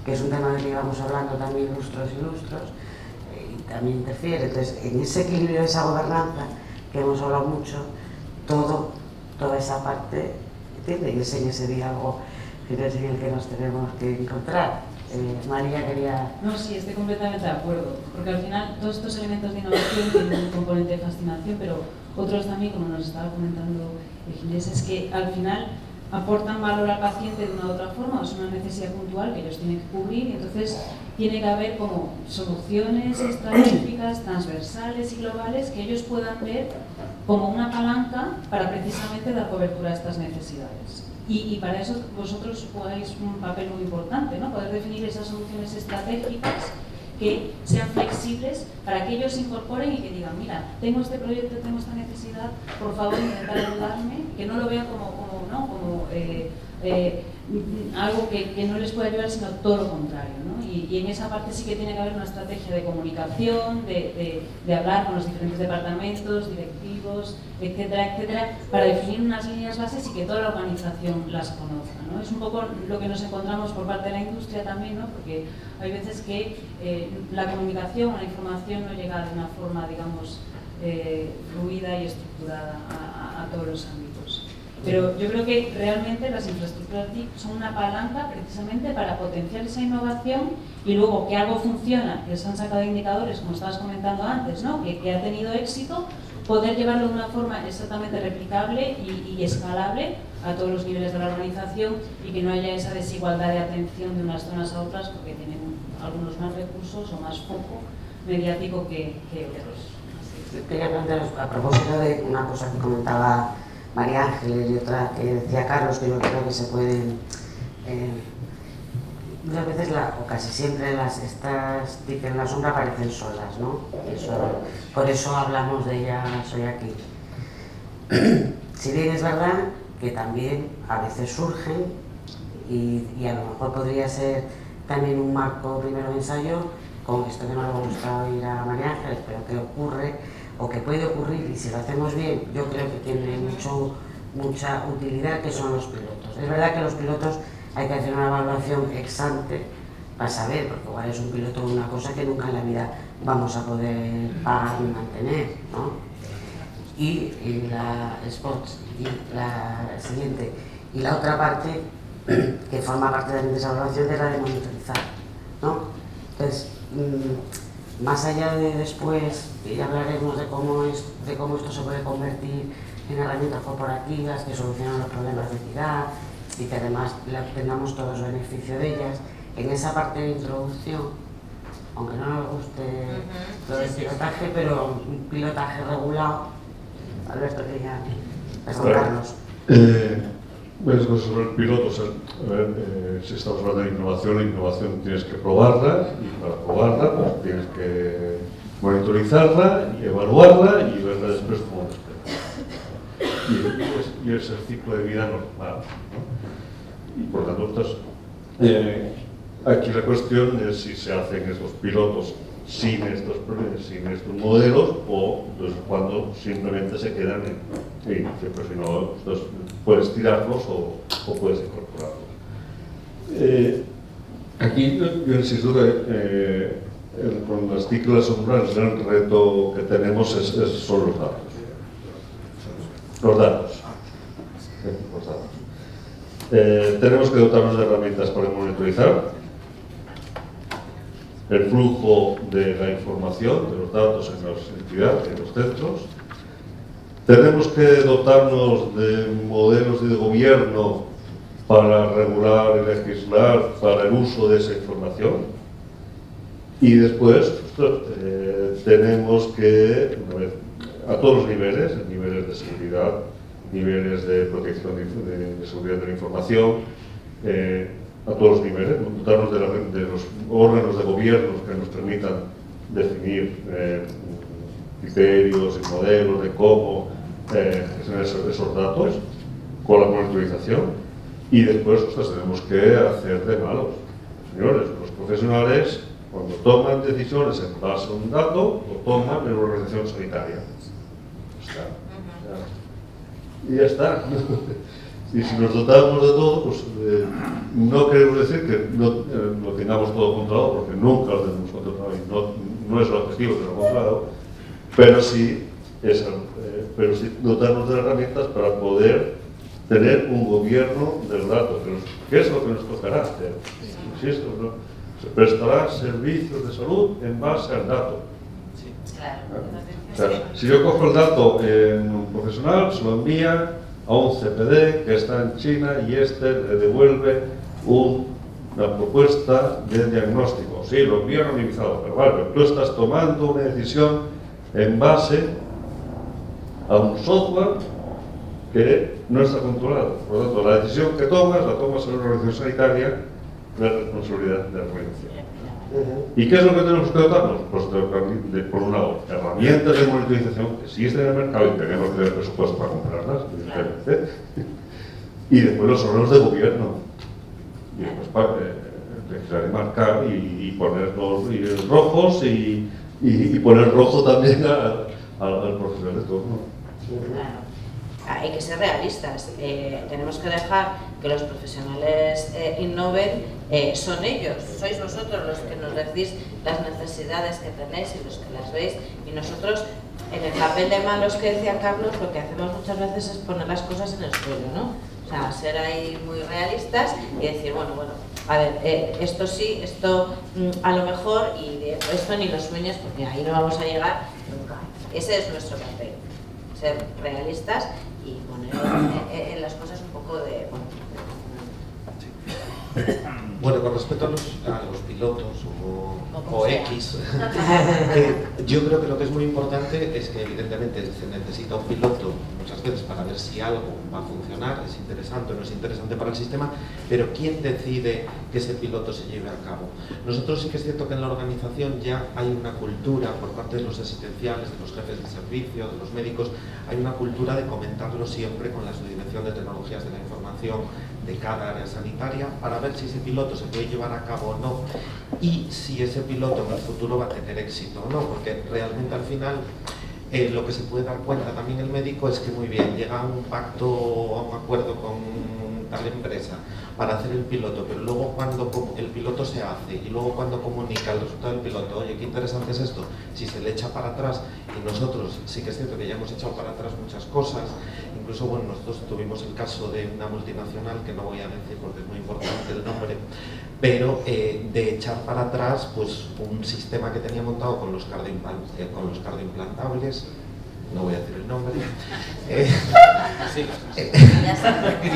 que es un tema del que íbamos hablando también lustros y lustros, y también interfiere. Entonces, en ese equilibrio de esa gobernanza, que hemos hablado mucho, toda esa parte tiene que ser en ese diálogo que es en el que nos tenemos que encontrar. María quería... No, sí, estoy completamente de acuerdo, porque al final todos estos elementos de innovación tienen un componente de fascinación, pero otros también, como nos estaba comentando Ginés, es que al final aportan valor al paciente de una u otra forma, es una necesidad puntual que ellos tienen que cubrir, y entonces tiene que haber como soluciones estratégicas, transversales y globales que ellos puedan ver como una palanca para precisamente dar cobertura a estas necesidades. Y para eso vosotros jugáis un papel muy importante, ¿no? Poder definir esas soluciones estratégicas que sean flexibles para que ellos se incorporen y que digan, mira, tengo este proyecto, tengo esta necesidad, por favor intentar ayudarme, que no lo vean como algo que no les puede ayudar, sino todo lo contrario, ¿no? Y en esa parte sí que tiene que haber una estrategia de comunicación, de hablar con los diferentes departamentos, directivos, etcétera, etcétera, para definir unas líneas bases y que toda la organización las conozca, ¿no? Es un poco lo que nos encontramos por parte de la industria también, ¿no? Porque hay veces que la comunicación, la información no llega de una forma, digamos, fluida y estructurada a todos los ámbitos. Pero yo creo que realmente las infraestructuras TIC son una palanca precisamente para potenciar esa innovación y luego que algo funciona, que se han sacado indicadores, como estabas comentando antes, ¿no? que ha tenido éxito, poder llevarlo de una forma exactamente replicable y escalable a todos los niveles de la organización y que no haya esa desigualdad de atención de unas zonas a otras porque tienen algunos más recursos o más foco mediático que otros. Quería plantearos, a propósito de una cosa que comentaba María Ángeles y otra que decía Carlos, que yo creo que se pueden muchas veces o casi siempre estas TIC en la sombra aparecen solas, ¿no? Por eso hablamos de ellas hoy aquí. Si bien es verdad que también a veces surgen y a lo mejor podría ser también un marco primero de ensayo con esto que no le gusta oír a María Ángeles, pero que ocurre o que puede ocurrir, y si lo hacemos bien, yo creo que tiene mucha utilidad, que son los pilotos. Es verdad que los pilotos hay que hacer una evaluación ex ante para saber, porque igual es un piloto de una cosa que nunca en la vida vamos a poder pagar ni mantener, ¿no? Y la spot, y la siguiente, y la otra parte, que forma parte también de esa evaluación, es la de monitorizar, ¿no? Entonces, más allá de después, ya hablaremos de cómo esto se puede convertir en herramientas corporativas que solucionan los problemas de equidad y que además tengamos todos beneficio de ellas. En esa parte de introducción, aunque no nos guste lo del pilotaje, pero un pilotaje regulado, Alberto quería preguntarnos. Sobre el piloto, si estamos hablando de innovación, la innovación tienes que probarla y para probarla pues, tienes que monitorizarla y evaluarla y verla después cómo despega. Y es el ciclo de vida normal, ¿no? Y por tanto, aquí la cuestión es si se hacen esos pilotos sin estos modelos o pues, cuando simplemente se quedan en pues, si no, pues, puedes tirarlos o puedes incorporarlos. Aquí yo insisto que con las TIC las sombras el gran reto que tenemos son los datos. Los datos. Tenemos que dotarnos de herramientas para monitorizar el flujo de la información, de los datos en las entidades, en los centros. Tenemos que dotarnos de modelos de gobierno para regular y legislar para el uso de esa información. Y después tenemos que, a todos los niveles, en niveles de seguridad, niveles de protección de seguridad de la información, a todos los niveles, dotarnos de los órganos de gobierno que nos permitan definir criterios y modelos de cómo gestionar esos datos con la monitorización, y después tenemos que hacer de malos. Señores, los profesionales, cuando toman decisiones en base a un dato, lo toman en una organización sanitaria. Y ya está. Y si nos dotamos de todo, pues no queremos decir que no lo tengamos todo controlado, porque nunca lo tenemos controlado y no es el objetivo tenerlo controlado, pero sí dotarnos de herramientas para poder tener un gobierno del dato, que es lo que nos tocará hacer. Insisto, ¿no? Se prestará servicios de salud en base al dato. O sea, si yo cojo el dato en un profesional, se lo envía a un CPD que está en China y le devuelve una propuesta de diagnóstico. Sí, lo envía anonimizado, pero vale, tú estás tomando una decisión en base a un software que no está controlado. Por lo tanto, la decisión que tomas, la tomas en una organización sanitaria de responsabilidad de la organización. ¿Y qué es lo que tenemos que dotarnos? Pues por un lado, herramientas de monitorización que existen en el mercado y tenemos que tener presupuesto para comprarlas, evidentemente. Y después los órganos de gobierno. Y después para legislar y marcar y poner los rojos y poner rojo también al profesional de turno. Hay que ser realistas. Tenemos que dejar que los profesionales innoven. Son ellos, sois vosotros los que nos decís las necesidades que tenéis y los que las veis, y nosotros en el papel de malos que decía Carlos lo que hacemos muchas veces es poner las cosas en el suelo, ¿no? O sea, ser ahí muy realistas y decir, bueno, a ver, esto sí, esto a lo mejor, y esto ni los sueños, porque ahí no vamos a llegar nunca. Ese es nuestro papel, ser realistas y poner en las cosas un poco de... Bueno, con respecto a los pilotos o X, yo creo que lo que es muy importante es que evidentemente se necesita un piloto muchas veces para ver si algo va a funcionar, es interesante o no es interesante para el sistema, pero ¿quién decide que ese piloto se lleve a cabo? Nosotros sí que es cierto que en la organización ya hay una cultura por parte de los asistenciales, de los jefes de servicio, de los médicos, hay una cultura de comentarlo siempre con la Subdirección de Tecnologías de la Información de cada área sanitaria para ver si ese piloto se puede llevar a cabo o no y si ese piloto en el futuro va a tener éxito o no, porque realmente al final lo que se puede dar cuenta también el médico es que muy bien, llega a un pacto o a un acuerdo con tal empresa para hacer el piloto, pero luego cuando el piloto se hace y luego cuando comunica el resultado del piloto, oye, qué interesante es esto, si se le echa para atrás, y nosotros sí que es cierto que ya hemos echado para atrás muchas cosas, incluso bueno, nosotros tuvimos el caso de una multinacional, que no voy a decir porque es muy importante el nombre, pero de echar para atrás pues un sistema que tenía montado con los cardioimplantables, no voy a decir el nombre,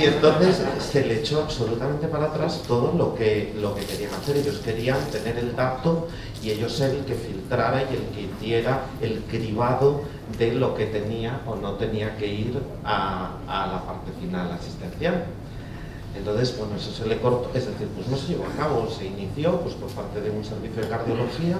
y entonces se le echó absolutamente para atrás todo lo que querían hacer. Ellos querían tener el dato y ellos ser el que filtrara y el que hiciera el cribado de lo que tenía o no tenía que ir a la parte final asistencial. Entonces, bueno, eso se le cortó, es decir, pues no se llevó a cabo, se inició pues por parte de un servicio de cardiología.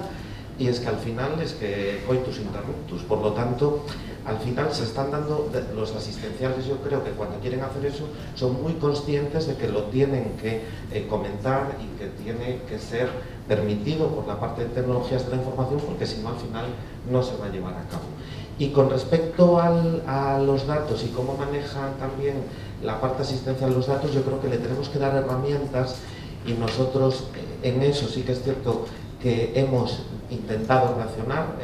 Y es que al final es que coitus interruptus, por lo tanto, al final se están dando, los asistenciales yo creo que cuando quieren hacer eso son muy conscientes de que lo tienen que comentar y que tiene que ser permitido por la parte de tecnologías de la información, porque si no al final no se va a llevar a cabo. Y con respecto a los datos y cómo manejan también la parte asistencial los datos, yo creo que le tenemos que dar herramientas y nosotros en eso sí que es cierto que hemos intentado relacionar,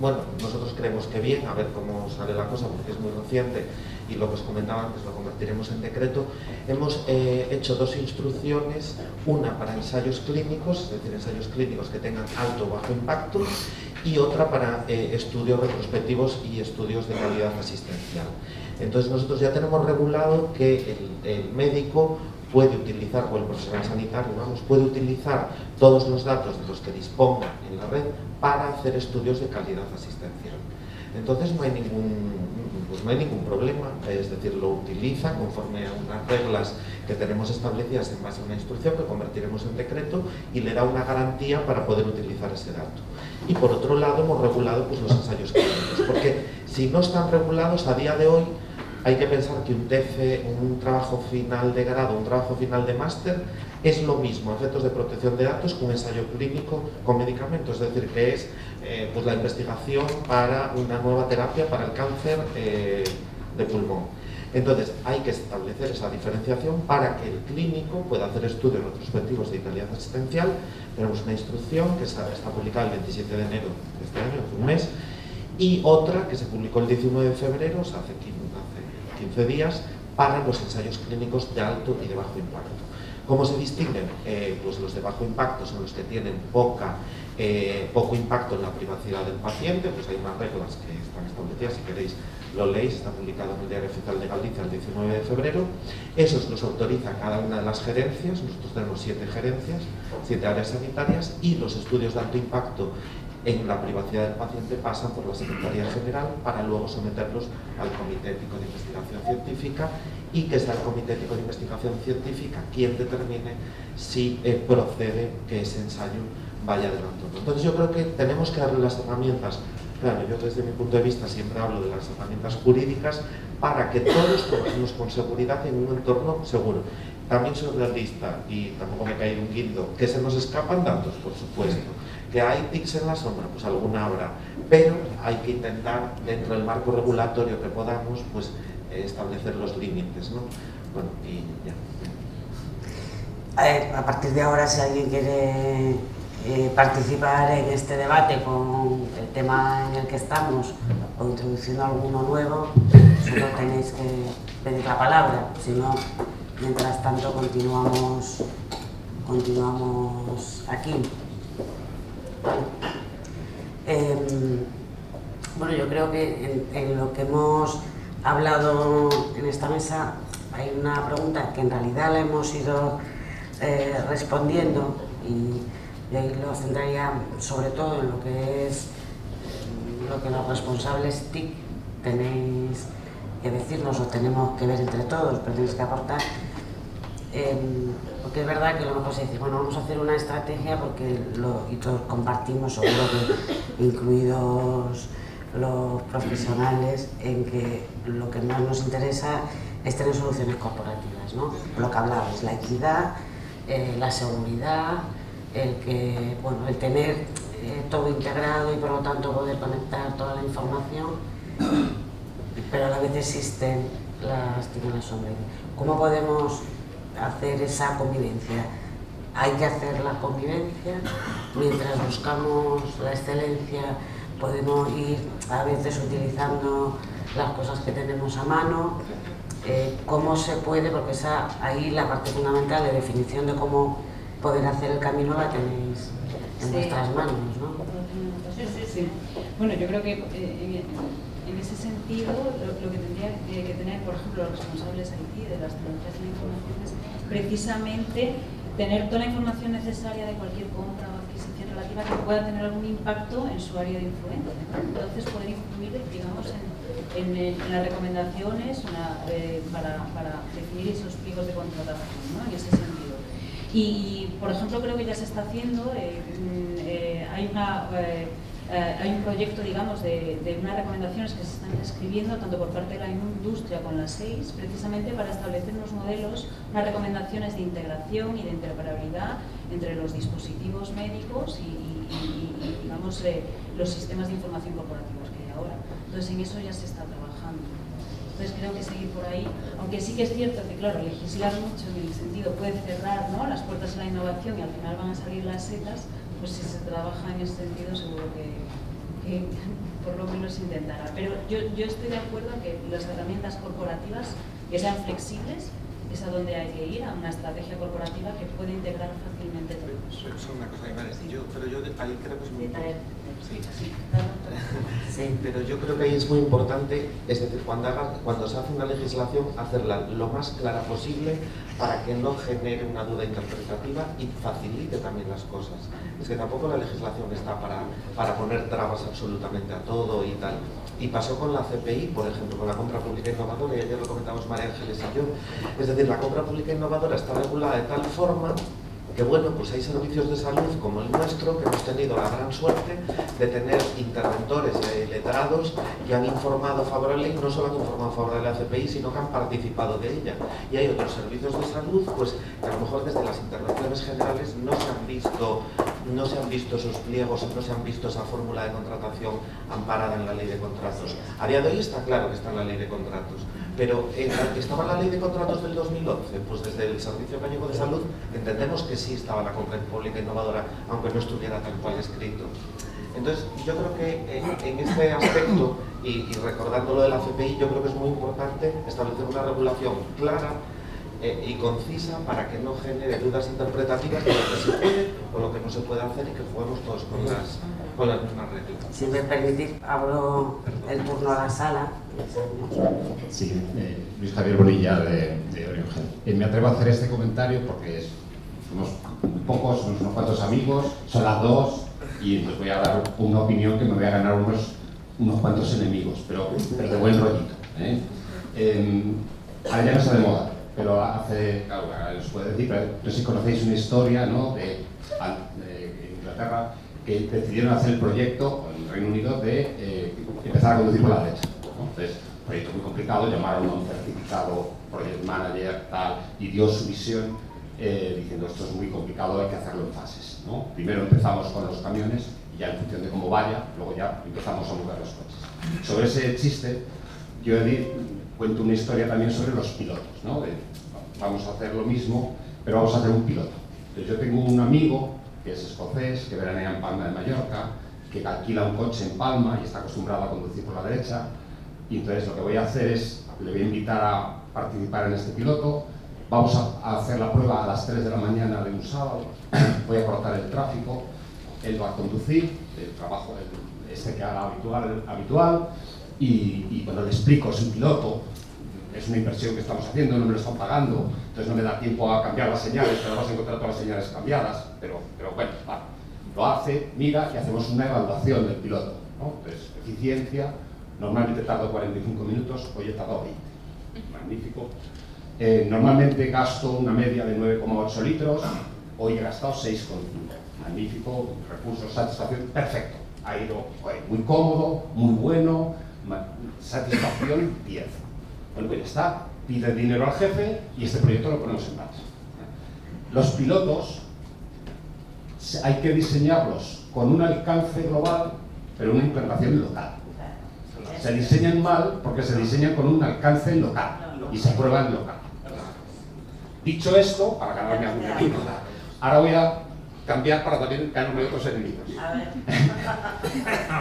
bueno, nosotros creemos que bien, a ver cómo sale la cosa porque es muy reciente y lo que os comentaba antes lo convertiremos en decreto. Hemos hecho dos instrucciones, una para ensayos clínicos, es decir, ensayos clínicos que tengan alto o bajo impacto, y otra para estudios retrospectivos y estudios de calidad asistencial. Entonces nosotros ya tenemos regulado que el médico puede utilizar, o el profesional sanitario, vamos, puede utilizar todos los datos de los que disponga en la red para hacer estudios de calidad asistencial. Entonces no hay ningún problema, es decir, lo utiliza conforme a unas reglas que tenemos establecidas en base a una instrucción que convertiremos en decreto y le da una garantía para poder utilizar ese dato. Y por otro lado hemos regulado pues, los ensayos clínicos, porque si no están regulados a día de hoy hay que pensar que un TFE, un trabajo final de grado, un trabajo final de máster es lo mismo, efectos de protección de datos, con ensayo clínico con medicamentos, es decir, que es pues la investigación para una nueva terapia para el cáncer de pulmón. Entonces hay que establecer esa diferenciación para que el clínico pueda hacer estudios retrospectivos de calidad asistencial. Tenemos una instrucción que está publicada el 27 de enero de este año, hace un mes, y otra que se publicó el 19 de febrero, o sea, hace 15 días, para los ensayos clínicos de alto y de bajo impacto. ¿Cómo se distinguen? Pues los de bajo impacto son los que tienen poco impacto en la privacidad del paciente, pues hay unas reglas que están establecidas, si queréis lo leéis, está publicado en el Diario Oficial de Galicia el 19 de febrero. Esos los autoriza cada una de las gerencias, nosotros tenemos 7 gerencias, 7 áreas sanitarias, y los estudios de alto impacto en la privacidad del paciente pasan por la Secretaría General para luego someterlos al Comité Ético de Investigación Científica, y que sea el Comité Ético de Investigación Científica quien determine si procede que ese ensayo vaya adelante. Entonces yo creo que tenemos que darle las herramientas. Claro, yo desde mi punto de vista siempre hablo de las herramientas jurídicas para que todos trabajemos con seguridad en un entorno seguro. También soy realista y tampoco me he caído un guindo. ¿Que se nos escapan datos? Por supuesto. ¿Que hay tics en la sombra? Pues alguna habrá. Pero hay que intentar, dentro del marco regulatorio que podamos, pues establecer los límites, ¿no? Bueno, y ya. A partir de ahora, si alguien quiere participar en este debate con el tema en el que estamos o introduciendo alguno nuevo, solo tenéis que pedir la palabra, si no, mientras tanto continuamos aquí. Bueno, yo creo que en lo que hemos hablado en esta mesa hay una pregunta que en realidad la hemos ido respondiendo, y ahí lo centraría sobre todo en lo que es lo que los responsables TIC tenéis que decirnos o tenemos que ver entre todos, pero tenéis que aportar. Porque es verdad que a lo mejor se dice, bueno, vamos a hacer una estrategia porque y todos compartimos, seguro que incluidos los profesionales, en que lo que más nos interesa es tener soluciones corporativas, ¿no? Lo que hablabais, la equidad, la seguridad, el tener todo integrado y por lo tanto poder conectar toda la información, pero a la vez existen las tinieblas sombras. ¿Cómo podemos hacer esa convivencia? Hay que hacer la convivencia, mientras buscamos la excelencia podemos ir a veces utilizando las cosas que tenemos a mano. ¿Cómo se puede? Porque ahí la parte fundamental de definición de cómo poder hacer el camino la tenéis en vuestras manos, ¿no? Sí. Bueno, yo creo que en ese sentido lo que tendría que tener, por ejemplo, los responsables IT de las tecnologías de la información es precisamente tener toda la información necesaria de cualquier compra o adquisición relativa que pueda tener algún impacto en su área de influencia, ¿no? Entonces poder influir, digamos, en las recomendaciones para definir esos pliegos de contratación, ¿no? En ese sentido. Y, por ejemplo, creo que ya se está haciendo, hay un proyecto, digamos, de unas recomendaciones que se están escribiendo tanto por parte de la industria con las 6, precisamente para establecer unos modelos, unas recomendaciones de integración y de interoperabilidad entre los dispositivos médicos y digamos, los sistemas de información corporativos que hay ahora. Entonces, en eso ya se está trabajando. Entonces, creo que seguir por ahí, aunque sí que es cierto que, claro, legislar mucho en el sentido puede cerrar, ¿no?, las puertas a la innovación y al final van a salir las setas. Pues si se trabaja en ese sentido seguro que por lo menos se intentará. Pero yo estoy de acuerdo en que las herramientas corporativas que sean flexibles es a donde hay que ir, a una estrategia corporativa que puede integrar fácilmente todo. Eso es una cosa que me ha dicho, pero yo ahí creo que es muy importante. Sí. Sí. Pero yo creo que ahí es muy importante, es decir, cuando se hace una legislación, hacerla lo más clara posible para que no genere una duda interpretativa y facilite también las cosas. Es que tampoco la legislación está para poner trabas absolutamente a todo y tal. Y pasó con la CPI, por ejemplo, con la compra pública innovadora, y ayer lo comentamos María Ángeles y yo. Es decir, la compra pública innovadora está regulada de tal forma que, bueno, pues hay servicios de salud como el nuestro que hemos tenido la gran suerte de tener interventores y letrados que han informado favorable, y no solo han informado favorable a la CPI, sino que han participado de ella. Y hay otros servicios de salud, pues, que a lo mejor desde las intervenciones generales no se han visto esos pliegos, no se han visto esa fórmula de contratación amparada en la ley de contratos. A día de hoy está claro que está en la ley de contratos, pero ¿estaba en la ley de contratos del 2011? Pues desde el Servicio Gallego de Salud entendemos que sí estaba la compra pública innovadora, aunque no estuviera tal cual escrito. Entonces, yo creo que en este aspecto, y recordando lo de la CPI, yo creo que es muy importante establecer una regulación clara y concisa para que no genere dudas interpretativas de lo que se puede o lo que no se puede hacer, y que juguemos todos con las mismas reglas. Si me permitís, abro el turno a la sala. Sí, Luis Javier Bonilla de Origen. Me atrevo a hacer este comentario porque somos pocos, somos unos cuantos amigos, son las 2, y entonces voy a dar una opinión que me voy a ganar unos cuantos enemigos, pero de buen rollito. Ahora ya no está de moda, pero hace, claro, os puedo decir, pero no sé si conocéis una historia, ¿no?, de Inglaterra, que decidieron hacer el proyecto en el Reino Unido de empezar a conducir por la derecha, ¿no? Entonces, un proyecto muy complicado, llamaron a un certificado project manager, tal, y dio su visión diciendo esto es muy complicado, hay que hacerlo en fases, ¿no? Primero empezamos con los camiones y ya en función de cómo vaya, luego ya empezamos a mover los coches. Sobre ese chiste, yo cuento una historia también sobre los pilotos, ¿no? Vamos a hacer lo mismo, pero vamos a hacer un piloto. Entonces, yo tengo un amigo que es escocés, que veranea en Palma de Mallorca, que alquila un coche en Palma y está acostumbrado a conducir por la derecha, y entonces lo que voy a hacer es, le voy a invitar a participar en este piloto. Vamos a hacer la prueba a las 3 de la mañana de un sábado, voy a cortar el tráfico, él va a conducir, el trabajo que haga habitual, y bueno, le explico, es un piloto, es una inversión que estamos haciendo, no me lo están pagando, entonces no me da tiempo a cambiar las señales, pero vas a encontrar todas las señales cambiadas, pero bueno, vale. Lo hace, mira, y hacemos una evaluación del piloto, ¿no? Entonces, eficiencia, normalmente tardo 45 minutos, hoy he tardado 20, magnífico. Normalmente gasto una media de 9,8 litros, hoy he gastado 6,5, magnífico, recursos, satisfacción, perfecto. Ha ido muy cómodo, muy bueno, satisfacción 10. Bueno, pues ya está, pide dinero al jefe y este proyecto lo ponemos en marcha. Los pilotos hay que diseñarlos con un alcance global, pero una implantación local. Se diseñan mal porque se diseñan con un alcance local y se prueban local. Dicho esto, para ganarme algún enemigo, ahora voy a cambiar para también ganarme otros enemigos.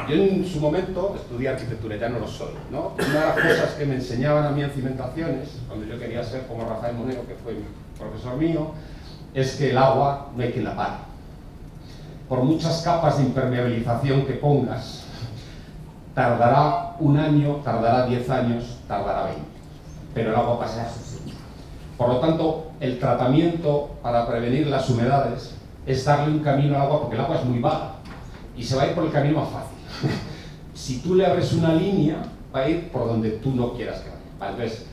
Yo en su momento estudié arquitectura, ya no lo soy, ¿no? Una de las cosas que me enseñaban a mí en cimentaciones, cuando yo quería ser como Rafael Monero, que fue profesor mío, es que el agua no hay quien la pare. Por muchas capas de impermeabilización que pongas, tardará un año, tardará 10 años, tardará 20, pero el agua pasará. Por lo tanto, el tratamiento para prevenir las humedades es darle un camino al agua, porque el agua es muy vaga y se va a ir por el camino más fácil. Si tú le abres una línea, va a ir por donde tú no quieras que vaya. Entonces,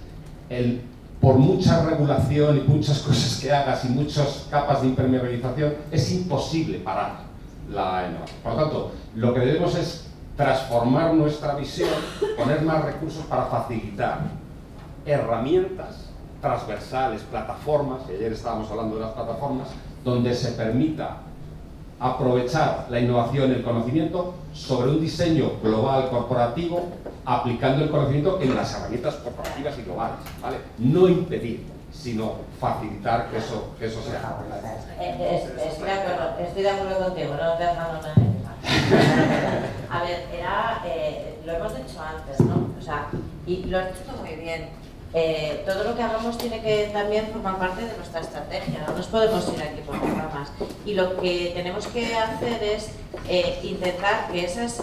por mucha regulación y muchas cosas que hagas y muchas capas de impermeabilización, es imposible parar la innovación. Por lo tanto, lo que debemos es transformar nuestra visión, poner más recursos para facilitar herramientas transversales, plataformas, y ayer estábamos hablando de las plataformas, donde se permita aprovechar la innovación y el conocimiento sobre un diseño global corporativo, aplicando el conocimiento en las herramientas corporativas y globales, ¿vale? No impedir, sino facilitar que eso se haga. Estoy de acuerdo contigo, no te dejamos nada. A ver, lo hemos dicho antes, ¿no? O sea, y lo has dicho todo muy bien. todo lo que hagamos tiene que también formar parte de nuestra estrategia, no nos podemos ir aquí por ramas. Y lo que tenemos que hacer es intentar que esas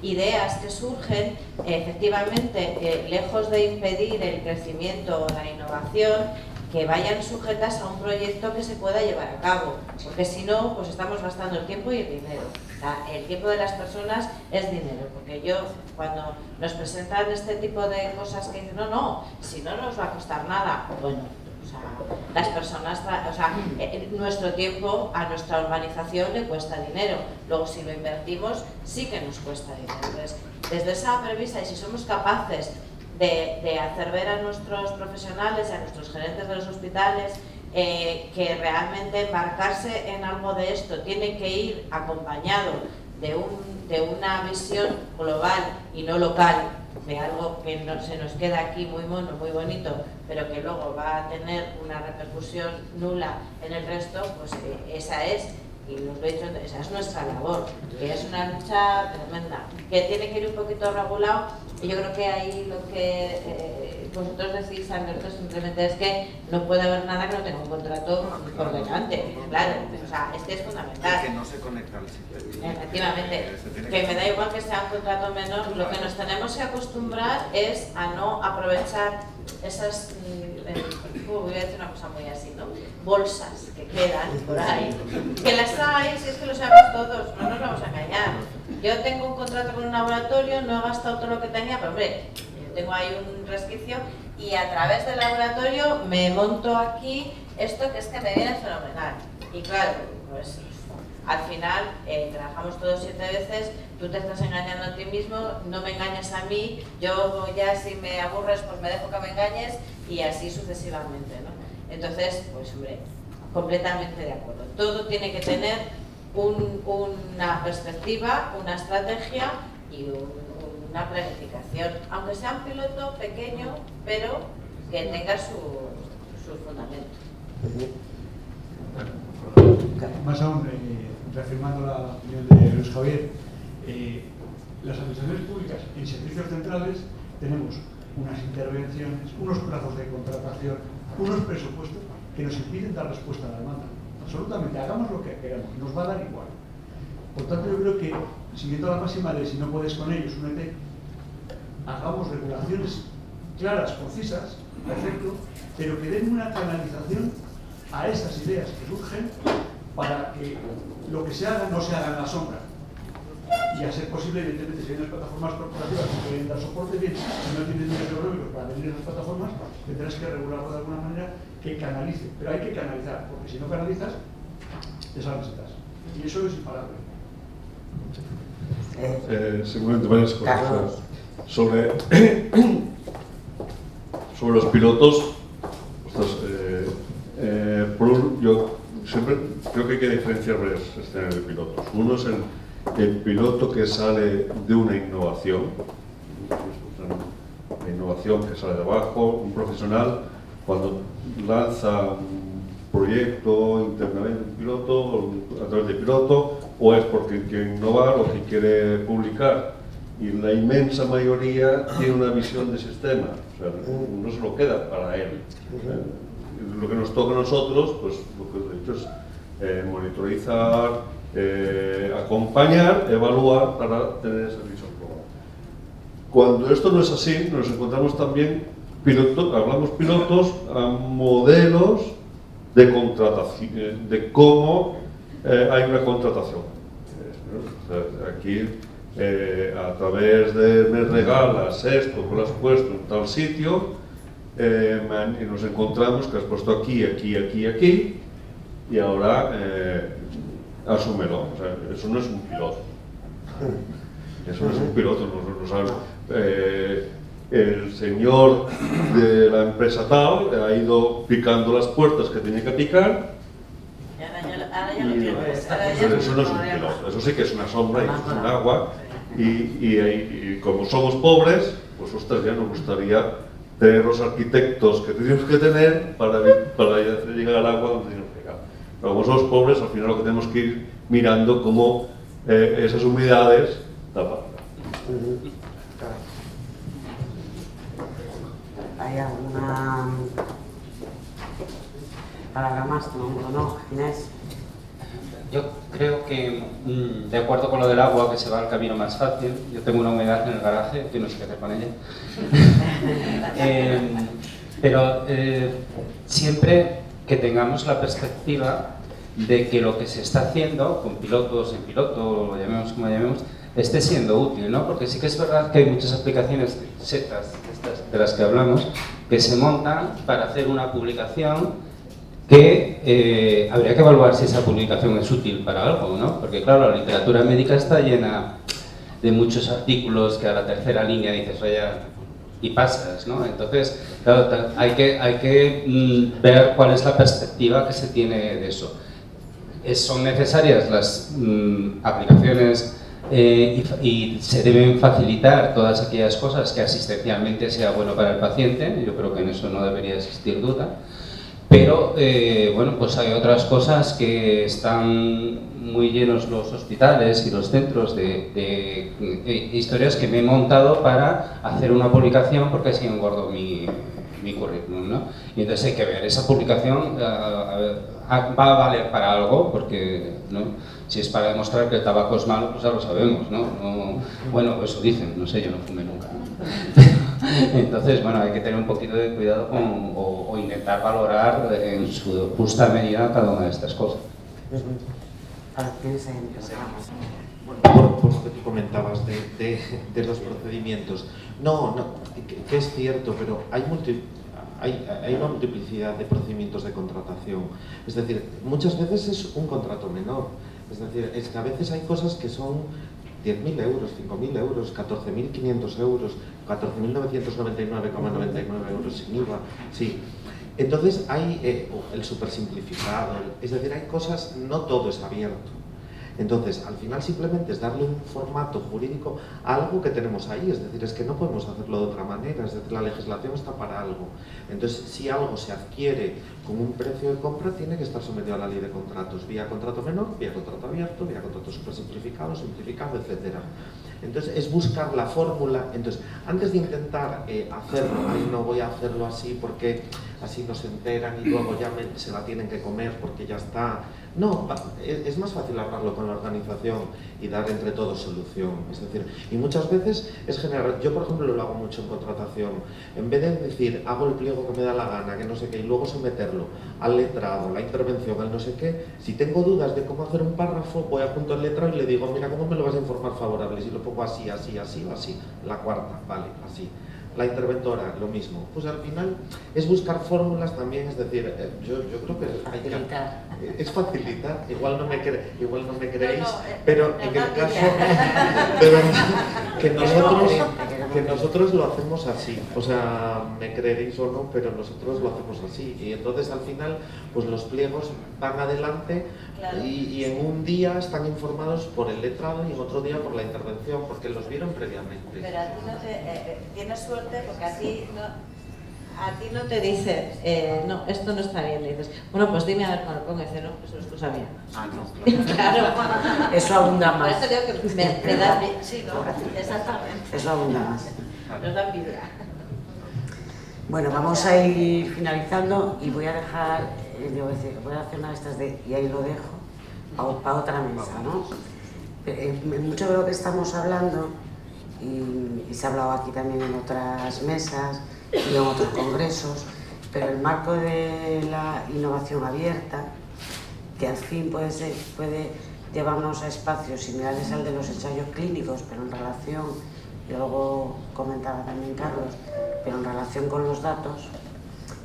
ideas que surgen, efectivamente, lejos de impedir el crecimiento o la innovación, que vayan sujetas a un proyecto que se pueda llevar a cabo, porque si no, pues estamos gastando el tiempo y el dinero. O sea, el tiempo de las personas es dinero, porque yo, cuando nos presentan este tipo de cosas que dicen, no, si no nos va a costar nada, bueno, o sea, las personas, o sea, nuestro tiempo a nuestra organización le cuesta dinero, luego si lo invertimos sí que nos cuesta dinero. Entonces, desde esa premisa, y si somos capaces de hacer ver a nuestros profesionales, a nuestros gerentes de los hospitales, que realmente embarcarse en algo de esto tiene que ir acompañado de una visión global y no local, de algo que no, se nos queda aquí muy mono, muy bonito, pero que luego va a tener una repercusión nula en el resto, pues esa es, y nos lo he dicho, esa es nuestra labor, que es una lucha tremenda, que tiene que ir un poquito regulado. Y yo creo que ahí lo que vosotros decís, Alberto, simplemente es que no puede haber nada que no tenga un contrato por delante, claro, o sea, es fundamental. Que no se conecta al sitio. Efectivamente, que me da igual que sea un contrato menor, lo que nos tenemos que acostumbrar es a no aprovechar esas, voy a decir una cosa muy así, ¿no? Bolsas que quedan por ahí, que las hay, si es que lo sabemos todos, no nos vamos a engañar. Yo tengo un contrato con un laboratorio, no he gastado todo lo que tenía, pero hombre, tengo ahí un resquicio y a través del laboratorio me monto aquí esto que es que me viene fenomenal. Y claro, pues al final trabajamos todos 7 veces, tú te estás engañando a ti mismo, no me engañes a mí, yo ya si me aburres pues me dejo que me engañes y así sucesivamente, ¿no? Entonces, pues hombre, completamente de acuerdo. Todo tiene que tener una perspectiva, una estrategia y una planificación, aunque sea un piloto pequeño, pero que tenga su fundamento. Más aún, reafirmando la opinión de Luis Javier, las administraciones públicas en servicios centrales tenemos unas intervenciones, unos plazos de contratación, unos presupuestos que nos impiden dar respuesta a la demanda. Absolutamente, hagamos lo que queramos, nos va a dar igual. Por tanto, yo creo que, siguiendo la máxima de si no puedes con ellos, únete, hagamos regulaciones claras, concisas, perfecto, pero que den una canalización a esas ideas que surgen para que lo que se haga no se haga en la sombra. Y a ser posible, evidentemente, si hay unas plataformas corporativas que quieren dar soporte, bien, si no tienen medios económicos para venir a esas plataformas, tendrás que regularlo de alguna manera que canalice. Pero hay que canalizar, porque si no canalizas, te necesitas. Y eso es imparable. Seguramente varias cosas. Carlos. Sobre los pilotos, yo siempre creo que hay que diferenciar varias escenas de pilotos. Uno es el piloto que sale de una innovación, la innovación que sale de abajo, un profesional cuando lanza un proyecto internamente, un piloto, a través de piloto, o es porque quiere innovar o que quiere publicar. Y la inmensa mayoría tiene una visión de sistema, o sea, no se lo queda para él. Lo que nos toca a nosotros, pues lo que he dicho es monitorizar, acompañar, evaluar para tener esa visión global. Cuando esto no es así, nos encontramos también hablamos pilotos a modelos de contratación, de cómo hay una contratación. Aquí, a través de me regalas esto, que lo has puesto en tal sitio, y nos encontramos que has puesto aquí, aquí, aquí, aquí, y ahora asúmelo. O sea, eso no es un piloto. Eso no es un piloto. El señor de la empresa tal ha ido picando las puertas que tenía que picar. Eso no es un piloto, eso sí que es una sombra y es un agua. Y como somos pobres, pues ostras, ya nos gustaría tener los arquitectos que tenemos que tener para hacer llegar al agua donde tenemos que llegar. Pero como somos pobres, al final lo que tenemos que ir mirando cómo esas humedades tapan. ¿Hay alguna palabra más? ¿No, Inés? Yo creo que, de acuerdo con lo del agua, que se va al camino más fácil, yo tengo una humedad en el garaje, que no sé qué hacer con ella. Pero siempre que tengamos la perspectiva de que lo que se está haciendo, con pilotos, en piloto, lo llamemos como llamemos, esté siendo útil, ¿no? Porque sí que es verdad que hay muchas aplicaciones setas, estas de las que hablamos, que se montan para hacer una publicación que habría que evaluar si esa publicación es útil para algo, ¿no? Porque claro, la literatura médica está llena de muchos artículos que a la tercera línea dices, oye, y pasas, ¿no? Entonces, claro, hay que ver cuál es la perspectiva que se tiene de eso. Son necesarias las aplicaciones y se deben facilitar todas aquellas cosas que asistencialmente sea bueno para el paciente. Yo creo que en eso no debería existir duda. Pero, bueno, pues hay otras cosas que están muy llenos los hospitales y los centros de historias que me he montado para hacer una publicación porque así engordo mi currículum, ¿no? Y entonces hay que ver, esa publicación va a valer para algo, porque, ¿no? Si es para demostrar que el tabaco es malo, pues ya lo sabemos, ¿no? Bueno, eso dicen, no sé, yo no fumé nunca, ¿no? Entonces, bueno, hay que tener un poquito de cuidado o intentar valorar en su justa medida cada una de estas cosas. Bueno, por lo que tú comentabas de los procedimientos, no, que es cierto, pero hay una multiplicidad de procedimientos de contratación. Es decir, muchas veces es un contrato menor. Es decir, es que a veces hay cosas que son 10.000 euros, 5.000 euros, 14.500 euros, 14.999,99 euros sin IVA. Sí. Entonces hay el supersimplificado, es decir, hay cosas, no todo es abierto. Entonces, al final simplemente es darle un formato jurídico a algo que tenemos ahí, es decir, es que no podemos hacerlo de otra manera, es decir, la legislación está para algo. Entonces, si algo se adquiere con un precio de compra, tiene que estar sometido a la ley de contratos, vía contrato menor, vía contrato abierto, vía contrato supersimplificado, simplificado, etc. Entonces, es buscar la fórmula. Entonces, antes de intentar hacerlo, ahí no voy a hacerlo así porque así no se enteran y luego ya se la tienen que comer porque ya está. No, es más fácil hablarlo con la organización y dar entre todos solución. Es decir, y muchas veces es generar. Yo, por ejemplo, lo hago mucho en contratación. En vez de decir, hago el pliego que me da la gana, que no sé qué, y luego someterlo al letrado, la intervención, al no sé qué, si tengo dudas de cómo hacer un párrafo, voy a junto al letrado y le digo, mira, ¿cómo me lo vas a informar favorable? Si lo pongo así, así, así o así. La cuarta, vale, así. La interventora, lo mismo. Pues al final es buscar fórmulas también, es decir, yo creo que es facilitar. Igual no me creéis, pero en el caso de verdad que nosotros lo hacemos así. O sea, me creeréis o no, pero nosotros lo hacemos así. Y entonces al final, pues los pliegos van adelante. Claro. Y en un día están informados por el letrado y en otro día por la intervención, porque los vieron previamente. Pero a ti no tienes suerte porque a ti no te dice, no, esto no está bien. Le dices, bueno, pues dime a ver cómo lo pongo. Y dice, no, eso es tu sabía. Ah, no, claro. Eso abunda más. Por eso digo que me da envidia. Sí, ¿no? Exactamente. Eso abunda más. Nos da envidia. Bueno, vamos a ir finalizando y voy a dejar, voy a hacer una de estas y ahí lo dejo, para otra mesa, ¿no? Mucho de lo que estamos hablando, y se ha hablado aquí también en otras mesas y en otros congresos, pero el marco de la innovación abierta, que al fin puede llevarnos a espacios similares al de los ensayos clínicos, pero en relación, y luego comentaba también Carlos, pero en relación con los datos,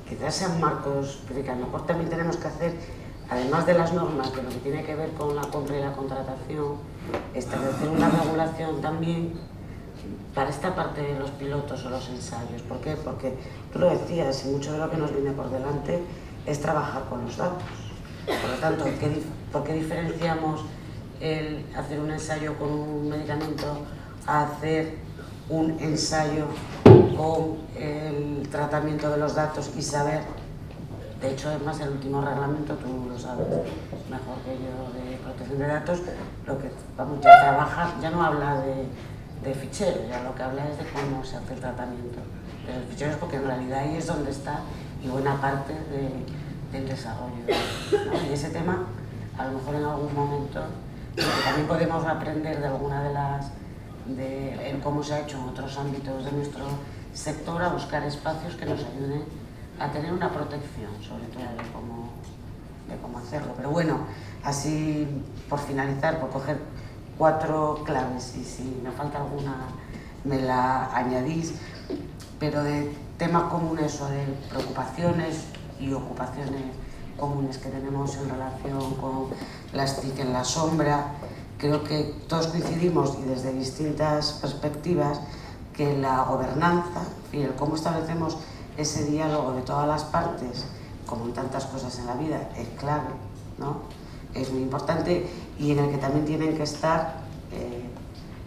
quizás sean marcos, porque a lo mejor también tenemos que hacer, además de las normas, de lo que tiene que ver con la compra y la contratación, establecer una regulación también para esta parte de los pilotos o los ensayos. ¿Por qué? Porque tú lo decías, y mucho de lo que nos viene por delante es trabajar con los datos. Por lo tanto, ¿por qué diferenciamos el hacer un ensayo con un medicamento a hacer un ensayo con el tratamiento de los datos y saber? De hecho, además, el último reglamento, tú lo sabes mejor que yo, de protección de datos, lo que vamos ya a trabajar, ya no habla de ficheros, ya lo que habla es de cómo se hace el tratamiento los ficheros, porque en realidad ahí es donde está y buena parte del desarrollo, ¿no? Y ese tema, a lo mejor en algún momento, también podemos aprender de alguna en cómo se ha hecho en otros ámbitos de nuestro sector, a buscar espacios que nos ayuden a tener una protección, sobre todo de cómo hacerlo. Pero bueno, así por finalizar, por coger 4 claves, y si me falta alguna me la añadís, pero de temas comunes o de preocupaciones y ocupaciones comunes que tenemos en relación con las TIC en la sombra. Creo que todos coincidimos, y desde distintas perspectivas, que la gobernanza y el cómo establecemos ese diálogo de todas las partes, como en tantas cosas en la vida, es clave, ¿no? Es muy importante, y en el que también tienen que estar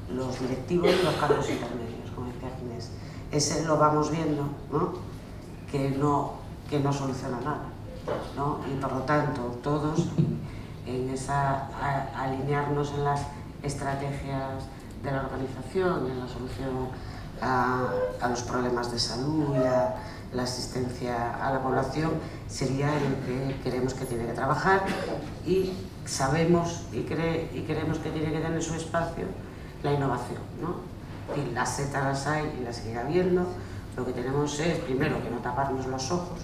los directivos y los cargos intermedios, como decía Ginés. Ese lo vamos viendo, ¿no? Que no soluciona nada, ¿no? Y por lo tanto, todos en alinearnos en las estrategias de la organización, en la solución a los problemas de salud y a la asistencia a la población, sería en el que creemos que tiene que trabajar, y sabemos y creemos que tiene que tener su espacio la innovación, ¿no? Y las setas las hay y las sigue habiendo. Lo que tenemos es, primero, que no taparnos los ojos,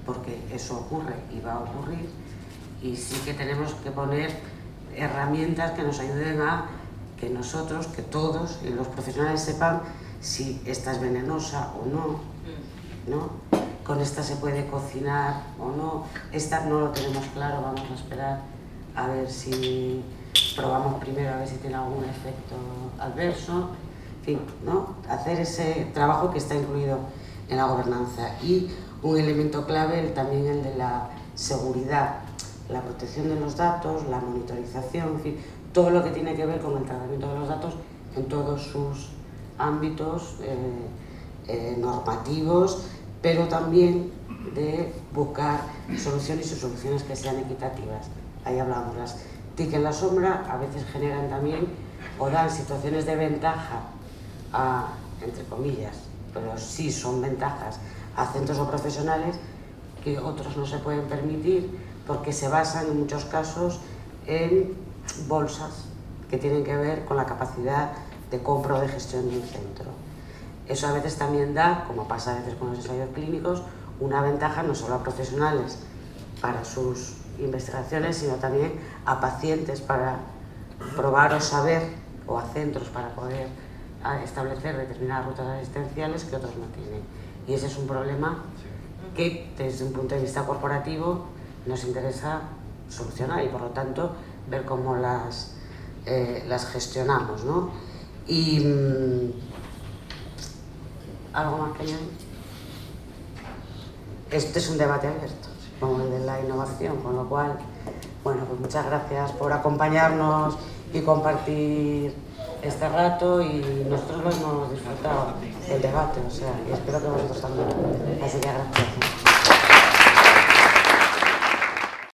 porque eso ocurre y va a ocurrir, y sí que tenemos que poner herramientas que nos ayuden a que nosotros, que todos y los profesionales sepan si esta es venenosa o no, ¿no? Con esta se puede cocinar o no, esta no lo tenemos claro, vamos a esperar a ver si probamos primero, a ver si tiene algún efecto adverso, en fin, ¿no? Hacer ese trabajo que está incluido en la gobernanza. Y un elemento clave también el de la seguridad, la protección de los datos, la monitorización, en fin, todo lo que tiene que ver con el tratamiento de los datos en todos sus ámbitos normativos, pero también de buscar soluciones y soluciones que sean equitativas. Ahí hablamos, las TIC en la sombra a veces generan también o dan situaciones de ventaja a, entre comillas, pero sí son ventajas a centros o profesionales que otros no se pueden permitir, porque se basan en muchos casos en bolsas que tienen que ver con la capacidad de compra o de gestión de un centro. Eso a veces también da, como pasa a veces con los ensayos clínicos, una ventaja no solo a profesionales para sus investigaciones, sino también a pacientes para probar o saber, o a centros para poder establecer determinadas rutas asistenciales que otros no tienen. Y ese es un problema que desde un punto de vista corporativo nos interesa solucionar, y por lo tanto ver cómo las gestionamos, ¿no? Y algo más que añadir. Este es un debate abierto, como el de la innovación, con lo cual, bueno, pues muchas gracias por acompañarnos y compartir este rato, y nosotros lo hemos disfrutado, el debate, o sea, y espero que vosotros también. Así que gracias.